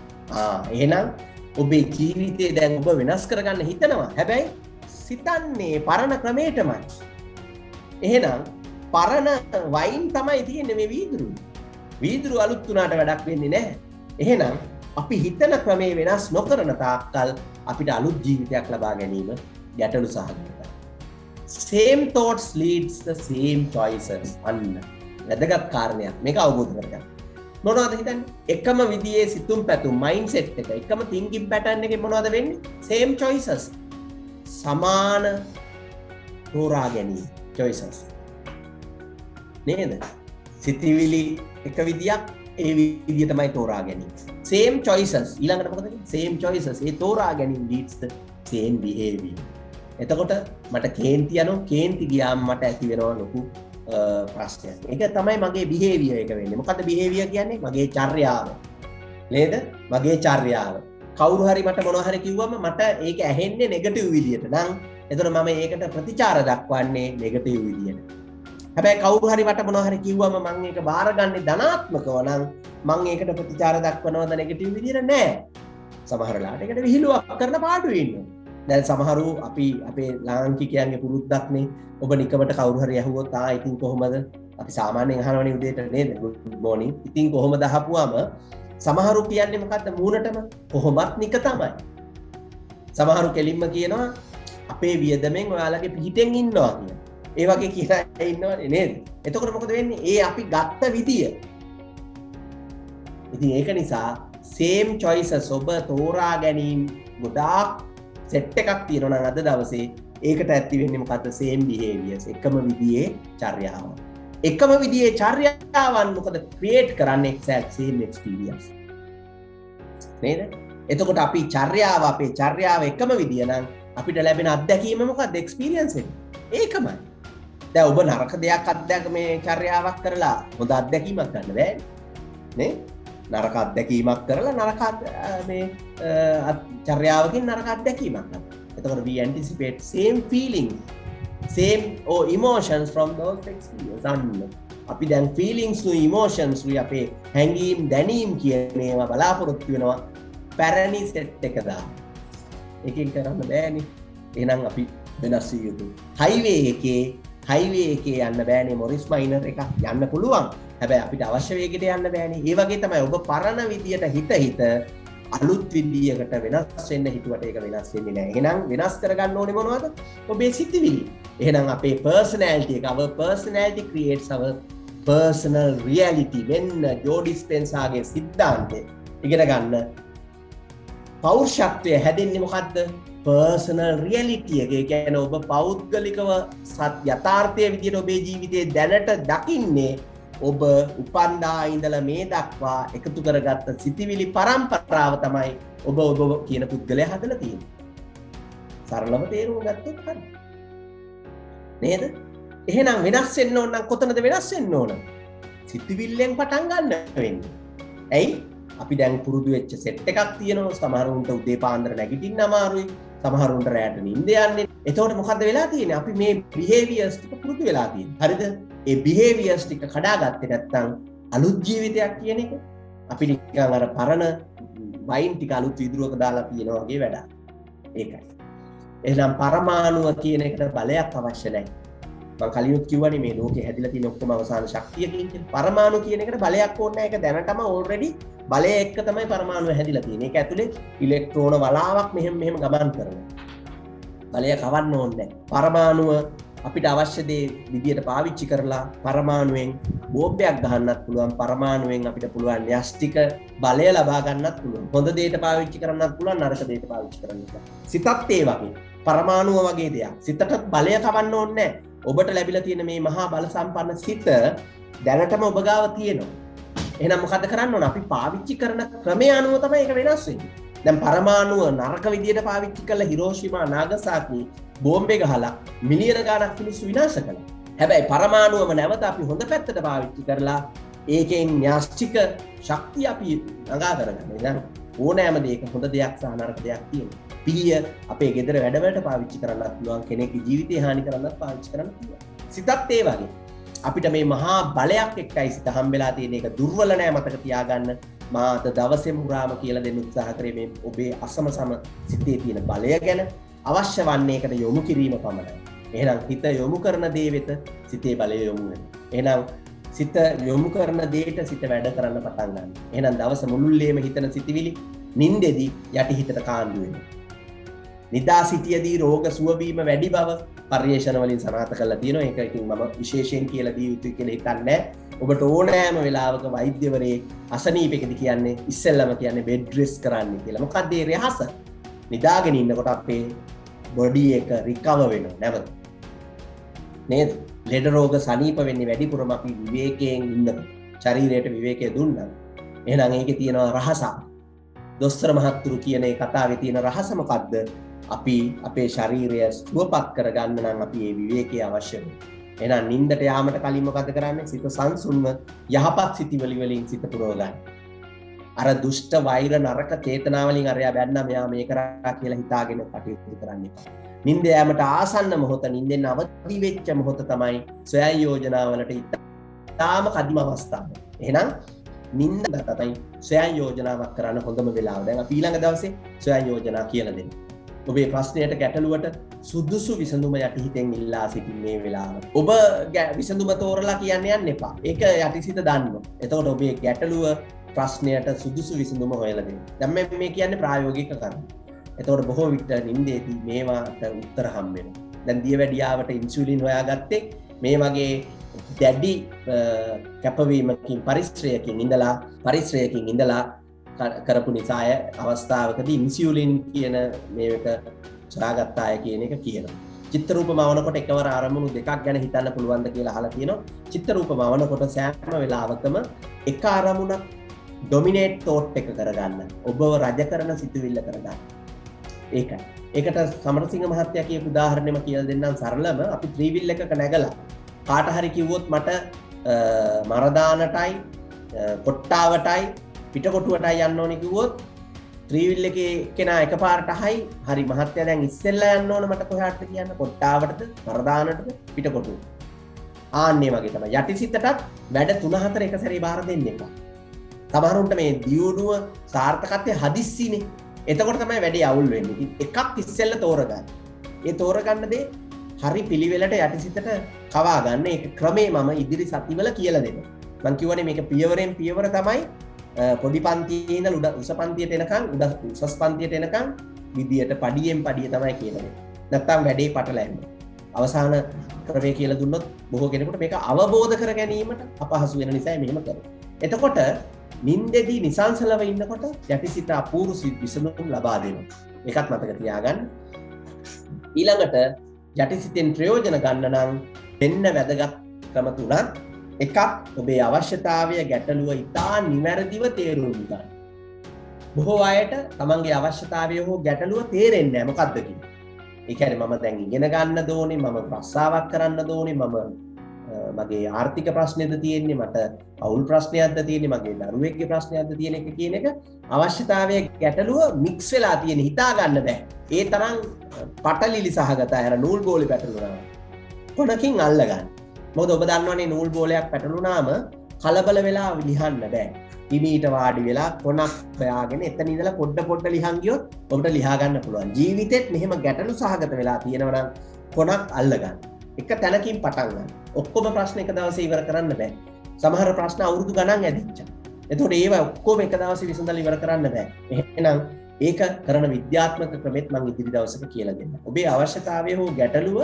එහෙනම් ඔබේ ජීවිතේ දැන් ඔබ වෙනස් කරගන්න හිතනවා. හැබැයි සිතන්නේ පරණ ක්‍රමයටමයි. එහෙනම් පරණ වයින් තමයි තියෙන්නේ මේ වීදුරු. වීදුරු අලුත් වුණාට වැඩක් වෙන්නේ නැහැ. එහෙනම් අපි හිතන ක්‍රමේ වෙනස් නොකරන තාක්කල් අපිට අලුත් ජීවිතයක් ලබා ගැනීම ගැටලු සහගතයි. Same thoughts leads the same choices. අන්න වැදගත් කාරණයක්. මේක අවබෝධ කරගන්න. මොනවද හිතන්නේ? එකම විදිහේ සිතුම් පැතුම් මයින්ඩ්සෙට් එක එකම thinking pattern එකේ මොනවද වෙන්නේ? same choices. සමාන තෝරා ගැනීම choices. නේද? සිතිවිලි එක විදියක් ඒ විදිය තමයි තෝරා ගැනීම. same choices. ඊළඟට මොකද වෙන්නේ? same choices. ඒ තෝරා ගැනීම leads the same behavior. එතකොට මට කේන්ති යනවා කේන්ති ගියාම මට ඇති වෙනවා ලොකු ප්‍රශ්නයක්. ඒක තමයි මගේ behavior එක වෙන්නේ. මොකද්ද behavior කියන්නේ? මගේ චර්යාව. නේද? මගේ චර්යාව. කවුරු හරි මට මොනවා හරි කිව්වම මට ඒක ඇහෙන්නේ නෙගටිව් විදියට. නම් එතකොට මම ඒකට ප්‍රතිචාර දක්වන්නේ නෙගටිව් විදියට. හැබැයි කවුරු හරි මට මොනවා හරි කිව්වම මම ඒක බාරගන්නේ ධනාත්මකව නම් මම ඒකට ප්‍රතිචාර දක්වනවද නෙගටිව් විදියට නෑ. සමහර වෙලාවට ඒකට විහිළුවක් කරන පාඩුවේ ඉන්නවා. දැන් සමහරු අපි අපේ ලාංකිකයන්ගේ පුරුද්දක්නේ ඔබ නිකමට කවුරු හරි ඇහුවොත් ඉතින් කොහොමද අපි සාමාන්‍යයෙන් අහනවනේ උදේට නේද good morning ඉතින් කොහොමද අහපුවාම සමහරු කියන්නේ මොකද්ද මූණටම කොහොමත් නික තමයි සමහරු කෙලින්ම කියනවා අපේ වියදමෙන් ඔයාලගේ පිටින් ඉන්නවා කියලා ඒ වගේ කියලා ඉන්නවනේ නේද එතකොට මොකද වෙන්නේ ඒ අපි ගත්ත විදිය ඉතින් ඒක නිසා same choices ඔබ තෝරා ගැනීම ගොඩාක් සෙට් එකක් තියෙනවා නම් අද දවසේ ඒකට ඇති වෙන්නේ මොකද්ද same behaviors එකම විදිහේ චර්යාව. එකම විදිහේ චර්යාවන් මොකද create කරන්නේ exact same experience. නේද? එතකොට අපි චර්යාව අපේ චර්යාව එකම විදිය නම් අපිට ලැබෙන අත්දැකීම මොකද්ද experience එක. ඒකමයි. දැන් ඔබ නරක දෙයක් මේ චර්යාවක් කරලා හොඳ අත්දැකීමක් ගන්න බෑනේ. නේ? නරක අත්දැකීමක් කරලා නරක මේ චර්යාවකින් නරක අත්දැකීමක් ගන්න. එතකොට we anticipate same feeling same emotions from those experiences. අන්න අපි දැන් feelings to emotions අපේ හැඟීම් දැනීම් කියන ඒවා බලාපොරොත්තු වෙනවා පැරණි සෙට් එක දාන්න. එකකින් කරන්න බෑනේ. එහෙනම් අපි වෙනස් විය යුතුයි. highway එකේ යන්න බෑනේ මොරිස් මයිනර් එකක් යන්න පුළුවන්. හැබැයි අපිට අවශ්‍ය වේගයට යන්න බෑනේ. ඒ වගේ තමයි ඔබ පරණ විදියට හිත අලුත් විදියකට වෙනස් වෙන්න හිතුවට ඒක වෙනස් වෙන්නේ නැහැ. එහෙනම් වෙනස් කරගන්න ඕනේ මොනවද? ඔබේ සිතිවිලි. එහෙනම් අපේ personality එක our personality creates our personal reality. වෙන්න ජෝ ඩිස්පෙන්සාගේ සිද්ධාන්තය ඉගෙන ගන්න. පෞරුෂත්වය හැදෙන්නේ මොකද්ද? personal reality එක. ඒ කියන්නේ ඔබ පෞද්ගලිකව යථාර්ථයේ විදියට ඔබේ ජීවිතයේ දැනට දකින්නේ ඔබ උපන්දා ඉඳලා මේ දක්වා එකතු කරගත්ත සිතිවිලි පරම්පරාව තමයි ඔබ කියන පුද්ගලයා හදලා තියෙන්නේ. සරලව තේරුම් ගත්තොත් හරි. නේද? එහෙනම් වෙනස් වෙන්න ඕන නම් කොතනද වෙනස් වෙන්න ඕන? සිතිවිල්ලෙන් පටන් ගන්න වෙන්නේ. ඇයි? අපි දැන් පුරුදු වෙච්ච සෙට් එකක් තියෙනවා. සමහරුන්ට උදේ පාන්දර නැගිටින්න අමාරුයි. සමහරුන්ට රැට නිින්ද යන්නේ. එතකොට මොකද්ද වෙලා තියෙන්නේ? අපි මේ behaviors ටික පුරුදු වෙලා තියෙනවා. හරිද? ඒ behaviors ටික කඩාගත්තේ නැත්නම් අලුත් ජීවිතයක් කියන එක අපි නිකන් අර පරණ වයින් ටික අලුත් විදුරුවක දාලා තියෙනවා වගේ වැඩක්. ඒකයි. එහෙනම් පරමාණුව කියන එකට බලයක් අවශ්‍ය නැහැ. මම කලිනුත් කිව්වනේ මේ ලෝකේ හැදිලා තියෙන ඔක්කොම අවසාන ශක්තියකින් කියන්නේ පරමාණු කියන එකට බලයක් ඕනේ නැහැ. ඒක දැනටම already බලය එක්ක තමයි පරමාණුව හැදිලා තියෙන්නේ. ඒක ඇතුලේ ඉලෙක්ට්‍රෝන වලාවක් මෙහෙම ගමන් කරනවා. බලය කවන්න ඕනේ නැහැ. පරමාණුව අපිට අවශ්‍ය දේ විදියට පාවිච්චි කරලා පරමාණුවෙන් බෝම්බයක් ගහන්නත් පුළුවන්. පරමාණුවෙන් අපිට පුළුවන් න්‍යෂ්ටික බලය ලබා ගන්නත් පුළුවන්. හොඳ දෙයට පාවිච්චි කරන්නත් පුළුවන්, නරක දෙයට පාවිච්චි කරන්නත් පුළුවන්. සිතත් ඒ වගේ. පරමාණුව වගේ දෙයක්. සිතට බලය කවන්න ඕනේ නැහැ. ඔබට ලැබිලා තියෙන මේ මහා බල සම්පන්න සිත දැනටම ඔබ ගාව තියෙනවා. එහෙනම් මොකද කරන්න ඕන? අපි පාවිච්චි කරන ක්‍රමය අනුව තමයි ඒක වෙනස් වෙන්නේ. දැන් පරමාණුව නරක විදියට පාවිච්චි කරලා හිරෝෂිමා නාගසාකි බෝම්බේ ගහලා මිලියන ගාණක් මිනිස්සු විනාශ කළා. හැබැයි පරමාණුවම නැවත අපි හොඳ පැත්තට පාවිච්චි කරලා ඒකෙන් න්‍යෂ්ටික ශක්තිය අපි ළඟා කරගන්න. දැන් ඕනෑම දෙයක හොඳ දෙයක් සහ නරක දෙයක් තියෙනවා. පිහිය අපේ ගෙදර වැඩවලට පාවිච්චි කරන්නත් පුළුවන්, කෙනෙක්ගේ ජීවිතය හානි කරන්නත් පාවිච්චි කරන්න පුළුවන්. සිතත් ඒ වගේ. අපිට මේ මහා බලයක් එක්කයි සිත හම්බෙලා තියෙන එක දුර්වල නෑ මතක තියාගන්න. මා අද දවසේ මුරාම කියලා දෙන්න උත්සාහ කරේ මේ ඔබේ අසමසම සිතේ තියෙන බලය ගැන. අවශ්‍ය වන්නේ ඒකට යොමු කිරීම පමණයි. එහෙනම් හිත යොමු කරන දේ වෙත සිතේ බලය යොමු වෙනවා. එහෙනම් සිත යොමු කරන දේට සිත වැඩ කරන්න පටන් ගන්නවා. එහෙනම් දවස මුළුල්ලේම හිතන සිතිවිලි නින්දෙදි යටි හිතට කාණ්ඩු වෙනවා. නිදා සිටියදී රෝග සුව වීම වැඩි බව පර්යේෂණ වලින් සනාථ කරලා තියෙනවා. ඒක ඉතින් මම විශේෂයෙන් කියලා දී යුතුයි කියලා හිතන්නේ. ඔබට ඕනෑම වෙලාවක වෛද්‍යවරයෙක් අසනීපෙකදී කියන්නේ ඉස්සෙල්ලම කියන්නේ බෙඩ් රෙස්ට් කරන්න කියලා. මොකද ඒ රහස නිදාගෙන ඉන්නකොට අපේ බොඩි එක රිකවර් වෙනවා නැවත. නේද? ලෙඩ රෝග සනීප වෙන්නේ වැඩිපුරම අපි විවේකයෙන් ඉන්නකොට. ශරීරයට විවේකය දුන්නා. එහෙනම් ඒකේ තියෙනවා රහසක්. දොස්තර මහත්තුරු කියන ඒ කතාවේ තියෙන රහස මොකද්ද? අපි අපේ ශරීරය සුවපත් කරගන්න නම් අපි මේ විවේකය අවශ්‍ය වෙනවා. එහෙනම් නිින්දට යාමට කලින් මොකද කරන්නේ? සිත සංසුන්ව යහපත් සිතිවිලි වලින් සිත පුරව ගන්න. අර දුෂ්ට වෛර නරක චේතනා වලින් අරයා බැන්නා මෙයා මේ කරා කියලා හිතාගෙන කටයුතු කරන්න එපා. නිින්ද යාමට ආසන්න මොහොත, නිින්දෙන් අවදි වෙච්ච මොහොත තමයි සොයන් යෝජනාවලට ඉතාම කදිම අවස්ථාව. එහෙනම් නිින්ද තමයි සොයන් යෝජනාවක් කරන්න හොඳම වෙලාව. දැන් අපි ඊළඟ දවසේ සොයන් යෝජනා කියලා දෙන්න. ඔබේ ප්‍රශ්නයට ගැටලුවට සුදුසු විසඳුම යටිහිතෙන් ඉල්ලා සිටින මේ වෙලාව. ඔබ විසඳුම තෝරලා කියන්න යන්න එපා. ඒක යටිසිත දන්නවා. එතකොට ඔබේ ගැටලුව ප්‍රශ්නයට සුදුසු විසඳුම හොයලා දෙන්න. දැන් මේ කියන්නේ ප්‍රායෝගික කරුණු. එතකොට බොහෝ විට නිින්දේදී මේවාට උත්තර හම්බ වෙනවා. දැන් දියවැඩියාවට ඉන්සුලින් හොයාගත්තේ මේ වගේ දැඩි කැපවීමකින් පරිශ්‍රයකින් ඉඳලා කරපු නිසාය අවස්ථාවකදී ඉන්සියුලින් කියන මේක සොයාගත්ත අය කියන එක කියනවා. චිත්ත රූප මවනකොට එකවර අරමුණු දෙකක් ගැන හිතන්න පුළුවන්ද කියලා අහලා තියෙනවා. චිත්ත රූප මවනකොට සෑම වෙලාවකම එක අරමුණක් ඩොමිනේට් තෝට් එක කරගන්න. ඔබව රජ කරන සිතුවිල්ල කරගන්න. ඒකයි. ඒකට සමරසිංහ මහත්තයා කියපු උදාහරණෙම කියලා දෙන්නම් සරලම. අපි ත්‍රිවිල් එකක නැගලා කාට හරි කිව්වොත් මට මරදානටයි කොට්ටාවටයි පිටකොටුවටයි යන්න ඕනේ කිව්වොත් ත්‍රිවිල් එකේ කෙනා එකපාරට හරි මහත්තයා දැන් ඉස්සෙල්ලා යන්න ඕන මට කොහාටද කියන්න කොට්ටාවටද මරදානටද පිටකොටුවට. ආන්නේ වගේ තමයි යටිසිතටත් වැඩ 3-4 එක සැරේ බාර දෙන්න එපා. සමහරුන්ට මේ දියුණුව සාර්ථකත්වය හදිස්සිනේ. එතකොට තමයි වැඩේ අවුල් වෙන්නේ. ඉතින් එකක් ඉස්සෙල්ල තෝරගන්න. ඒ තෝරගන්න දේ හරි පිළිවෙලට යටිසිතට කවා ගන්න. ඒක ක්‍රමේ මම ඉදිරි සතිවල කියලා දෙනවා. මම කියවනේ මේක පියවරෙන් පියවර තමයි පොඩි පන්තියේ ඉඳලා උස පන්තියට එනකන් උසස් පන්තියට එනකන් විදියට පඩියෙන් පඩිය තමයි කියන්නේ. නැත්තම් වැඩේ පටලැවෙනවා. අවසාන ක්‍රමය කියලා දුන්නොත් බොහෝ කෙනෙකුට මේක අවබෝධ කර ගැනීමට අපහසු වෙන නිසා මෙහෙම කරනවා. එතකොට නින්දෙදී නිසංසලව ඉන්නකොට යටිසිත අපූර්ව විසඳුම් ලබා දෙනවා. මේකත් මතක තියාගන්න. ඊළඟට යටිසිතෙන් ප්‍රයෝජන ගන්න නම් දෙන්න වැදගත් ක්‍රම තුනක්. එකක් ඔබේ අවශ්‍යතාවය ගැටලුව ඉතා නිවැරදිව තේරුම් ගන්න. බොහෝ අයට තමන්ගේ අවශ්‍යතාවය හෝ ගැටලුව තේරෙන්නේ නැහැ මොකද්ද කියන්නේ. ඒ කියන්නේ මම දැන් ඉගෙන ගන්න ඕනේ, මම ප්‍රස්තාවක් කරන්න ඕනේ, මගේ ආර්ථික ප්‍රශ්නේද තියෙන්නේ, මට අවුල් ප්‍රශ්නයක්ද තියෙන්නේ, මගේ දරුවෙක්ගේ ප්‍රශ්නයක්ද තියෙන එක කියන එක අවශ්‍යතාවය ගැටලුව මික්ස් වෙලා තියෙන හිතා ගන්න බෑ. ඒ තරම් පටලිලි සහගතයි. අර නූල් බෝලේ පැටලුණා. කොනකින් අල්ල ගන්න. මොකද ඔබ දන්නවනේ නූල් බෝලයක් පැටලුණාම කලබල වෙලා ලිහන්න බෑ. හිමීට වාඩි වෙලා කොනක් හොයාගෙන එතන ඉඳලා පොඩ ලිහන් ගියොත් ඔබට ලියා ගන්න පුළුවන්. ජීවිතෙත් මෙහෙම ගැටලු සහගත වෙලා තියෙනවා නම් කොනක් අල්ල ගන්න. එක තැනකින් පටන් ගන්න. ඔක්කොම ප්‍රශ්න එක දවසේ ඉවර කරන්න බෑ. සමහර ප්‍රශ්න අවුරුදු ගණන් ඇදිච්චා. එතකොට ඒවා ඔක්කොම එක දවසේ විසඳලා ඉවර කරන්න බෑ. එහෙනම් ඒක කරන විද්‍යාත්මක ක්‍රමෙත් මම ඉදිරි දවසක කියලා දෙන්නම්. ඔබේ අවශ්‍යතාවය හෝ ගැටලුව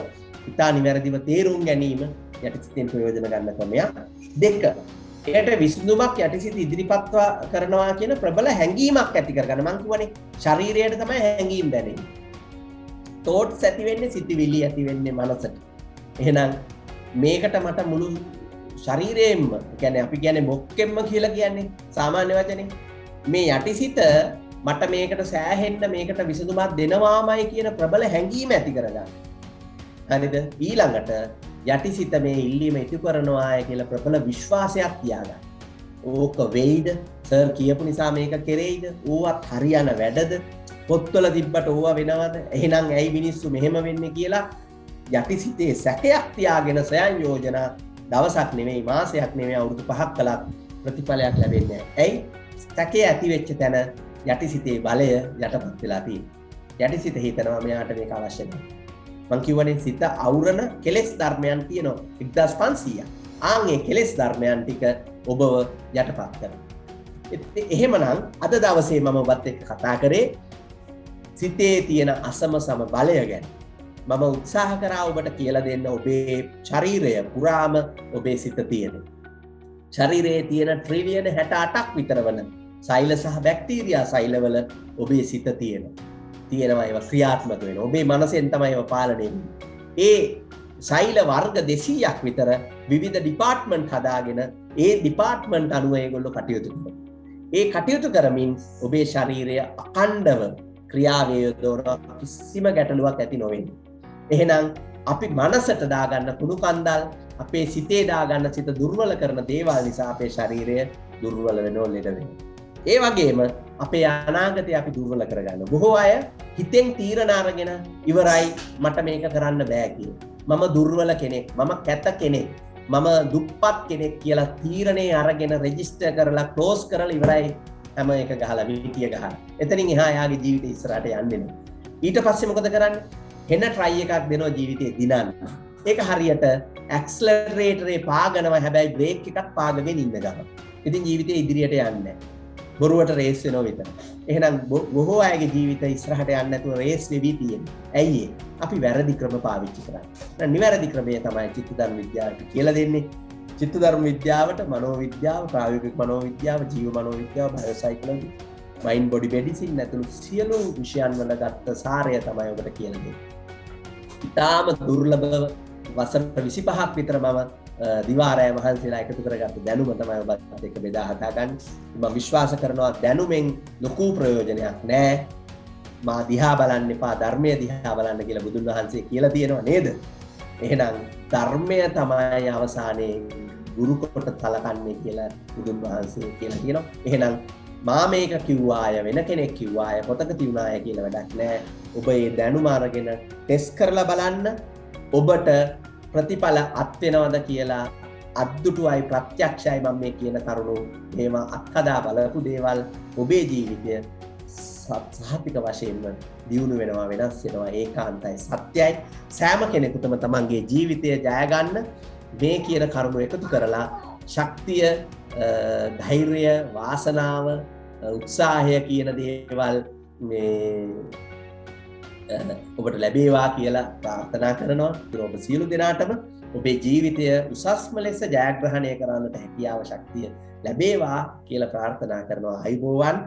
ඉතා නිවැරදිව තේරුම් ගැනීම යටිසිතෙන් ප්‍රයෝජන ගන්න ක්‍රමයක්. 2. ඒකට විසඳුමක් යටිසිත ඉදිරිපත් කරනවා කියන ප්‍රබල හැඟීමක් ඇති කරගන්න. මම කියවනේ ශරීරයට තමයි හැඟීම් දැනෙන්නේ. thoughts ඇති වෙන්නේ සිතිවිලි ඇති වෙන්නේ මනසට. එහෙනම් මේකට මට මුළු ශරීරයෙන්ම කියන්නේ අපි කියන්නේ මොක්කෙම්ම කියලා කියන්නේ සාමාන්‍ය වචනේ. මේ යටිසිත මට මේකට සෑහෙන්න මේකට විසඳුමක් දෙනවාමයි කියන ප්‍රබල හැඟීම ඇති කරගන්න. හරිද? ඊළඟට යටිසිත මේ ඉල්ලීම ඉටු කරනවාය කියලා ප්‍රබල විශ්වාසයක් තියාගන්න. ඕක වෙයිද? සර් කියපු නිසා මේක කෙරෙයිද? ඕවත් හරියන වැඩද? පොත්වල තිබ්බට ඕවා වෙනවද? එහෙනම් ඇයි මිනිස්සු මෙහෙම වෙන්නේ කියලා යටිසිතේ සැකයක් තියාගෙන සයන් යෝජනා දවසක් නෙමෙයි මාසයක් නෙමෙයි අවුරුදු 5ක් කලක් ප්‍රතිඵලයක් ලැබෙන්නේ නැහැ. ඇයි? සැකේ ඇති වෙච්ච තැන යටිසිතේ බලය යටපත් වෙලා තියෙනවා. යටිසිත හිතනවා මෙයාට මේක අවශ්‍ය නැහැ. මං කියවනේ සිත අවුරන කෙලෙස් ධර්මයන් තියෙනවා 1500ක්. ආන්ගේ කෙලෙස් ධර්මයන් ටික ඔබව යටපත් කරනවා. එහෙමනම් අද දවසේ මම ඔබත් එක්ක කතා කරේ සිතේ තියෙන අසම සම බලය ගැන මම උත්සාහ කරා ඔබට කියලා දෙන්න. ඔබේ ශරීරය පුරාම ඔබේ සිත තියෙන. ශරීරයේ තියෙන ට්‍රිලියන 68ක් විතර වන සෛල සහ බැක්ටීරියා සෛලවල ඔබේ සිත තියෙනවා. ඒවා ක්‍රියාත්මක වෙනවා. ඔබේ මනසෙන් තමයි ඒවා පාලනය වෙන්නේ. ඒ සෛල වර්ග 200ක් විතර විවිධ ඩිපාර්ට්මන්ට් හදාගෙන ඒ ඩිපාර්ට්මන්ට් අනුව ඒගොල්ලෝ කටයුතු කරනවා. ඒ කටයුතු කරමින් ඔබේ ශරීරය අඛණ්ඩව ක්‍රියාවේ යොදවන කිසිම ගැටලුවක් ඇති නොවෙන්නේ. එහෙනම් අපි මනසට දාගන්න කුණු කන්දල් අපේ සිතේ දාගන්න සිත දුර්වල කරන දේවල් නිසා අපේ ශරීරය දුර්වල වෙනවා, ලෙඩ වෙනවා. ඒ වගේම අපේ අනාගතය අපි දුර්වල කරගන්න. බොහෝ අය හිතෙන් තීරණ අරගෙන ඉවරයි මට මේක කරන්න බෑ කියලා. මම දුර්වල කෙනෙක්, මම කැත කෙනෙක්, මම දුප්පත් කෙනෙක් කියලා තීරණේ අරගෙන රෙජිස්ටර් කරලා ක්ලෝස් කරලා ඉවරයි හැම එක ගහලා විටිය ගහලා. එතනින් එහා යාගේ ජීවිතේ ඉස්සරහට යන්නේ නැහැ. ඊට පස්සේ මොකද කරන්නේ? හෙන try එකක් දෙනවා ජීවිතේ දිනන්න. ඒක හරියට ඇක්සලරේටරේ පාගනවා, හැබැයි බ්‍රේක් එකක් පාගගෙන ඉන්න ගමන්. ඉතින් ජීවිතේ ඉදිරියට යන්නේ නැහැ. බොරුවට රේස් වෙනවා විතර. එහෙනම් බොහෝ අයගේ ජීවිත ඉස්සරහට යන්නේ නැතුව රේස් වෙවි තියෙන්නේ. ඇයි ඒ? අපි වැරදි ක්‍රම පාවිච්චි කරන්නේ. දැන් නිවැරදි ක්‍රමය තමයි චිත්ත ධර්ම විද්‍යාවට කියලා දෙන්නේ. චිත්ත ධර්ම විද්‍යාවට මනෝවිද්‍යාව, ප්‍රායෝගික මනෝවිද්‍යාව, ජීව මනෝවිද්‍යාව, බයෝසයිකොලොජි, මයින්ඩ් බොඩි මෙඩිසින් ඇතුළු සියලු විෂයන් වල ගත්ත සාරය තමයි ඔබට කියලා දෙන්නේ. ඉතාම දුර්ලභව වසර 25ක් විතර මම දිවාරය මහන්සිලා එකතු කරගත්ත දැනුම තමයි ඔබත් එක්ක බෙදා හදාගන්නේ. මම විශ්වාස කරනවා දැනුමෙන් ලොකු ප්‍රයෝජනයක් නැහැ. මා දිහා බලන්න එපා, ධර්මය දිහා බලන්න කියලා බුදුන් වහන්සේ කියලා තියෙනවා නේද? එහෙනම් ධර්මය තමයි අවසානයේ ගුරු කොට සලකන්නේ කියලා බුදුන් වහන්සේ කියලා කියනවා. එහෙනම් මා මේක කිව්වාය, වෙන කෙනෙක් කිව්වාය, පොතක තියුණාය කියලා වැඩක් නැහැ. ඔබ මේ දැනුම අරගෙන ටෙස්ට් කරලා බලන්න. ඔබට ප්‍රතිඵල අත් වෙනවද කියලා අද්දුටුවයි ප්‍රත්‍යක්ෂයි මම මේ කියන කරුණු. මේවා අත්හදා බලපු දේවල් ඔබේ ජීවිතය සහතික වශයෙන්ම දියුණු වෙනවා, වෙනස් වෙනවා, ඒකාන්තයි, සත්‍යයි. සෑම කෙනෙකුටම තමන්ගේ ජීවිතය ජය ගන්න මේ කියන කරුණු එකතු කරලා ශක්තිය, ධෛර්යය, වාසනාව, උත්සාහය කියන දේවල් මේ ඔබට ලැබේවා කියලා ප්‍රාර්ථනා කරනවා. ඔබ සියලු දෙනාටම ඔබේ ජීවිතය උසස්ම ලෙස ජයග්‍රහණය කරන්නට හැකියාව, ශක්තිය ලැබේවා කියලා ප්‍රාර්ථනා කරනවා. අයිබෝවන්.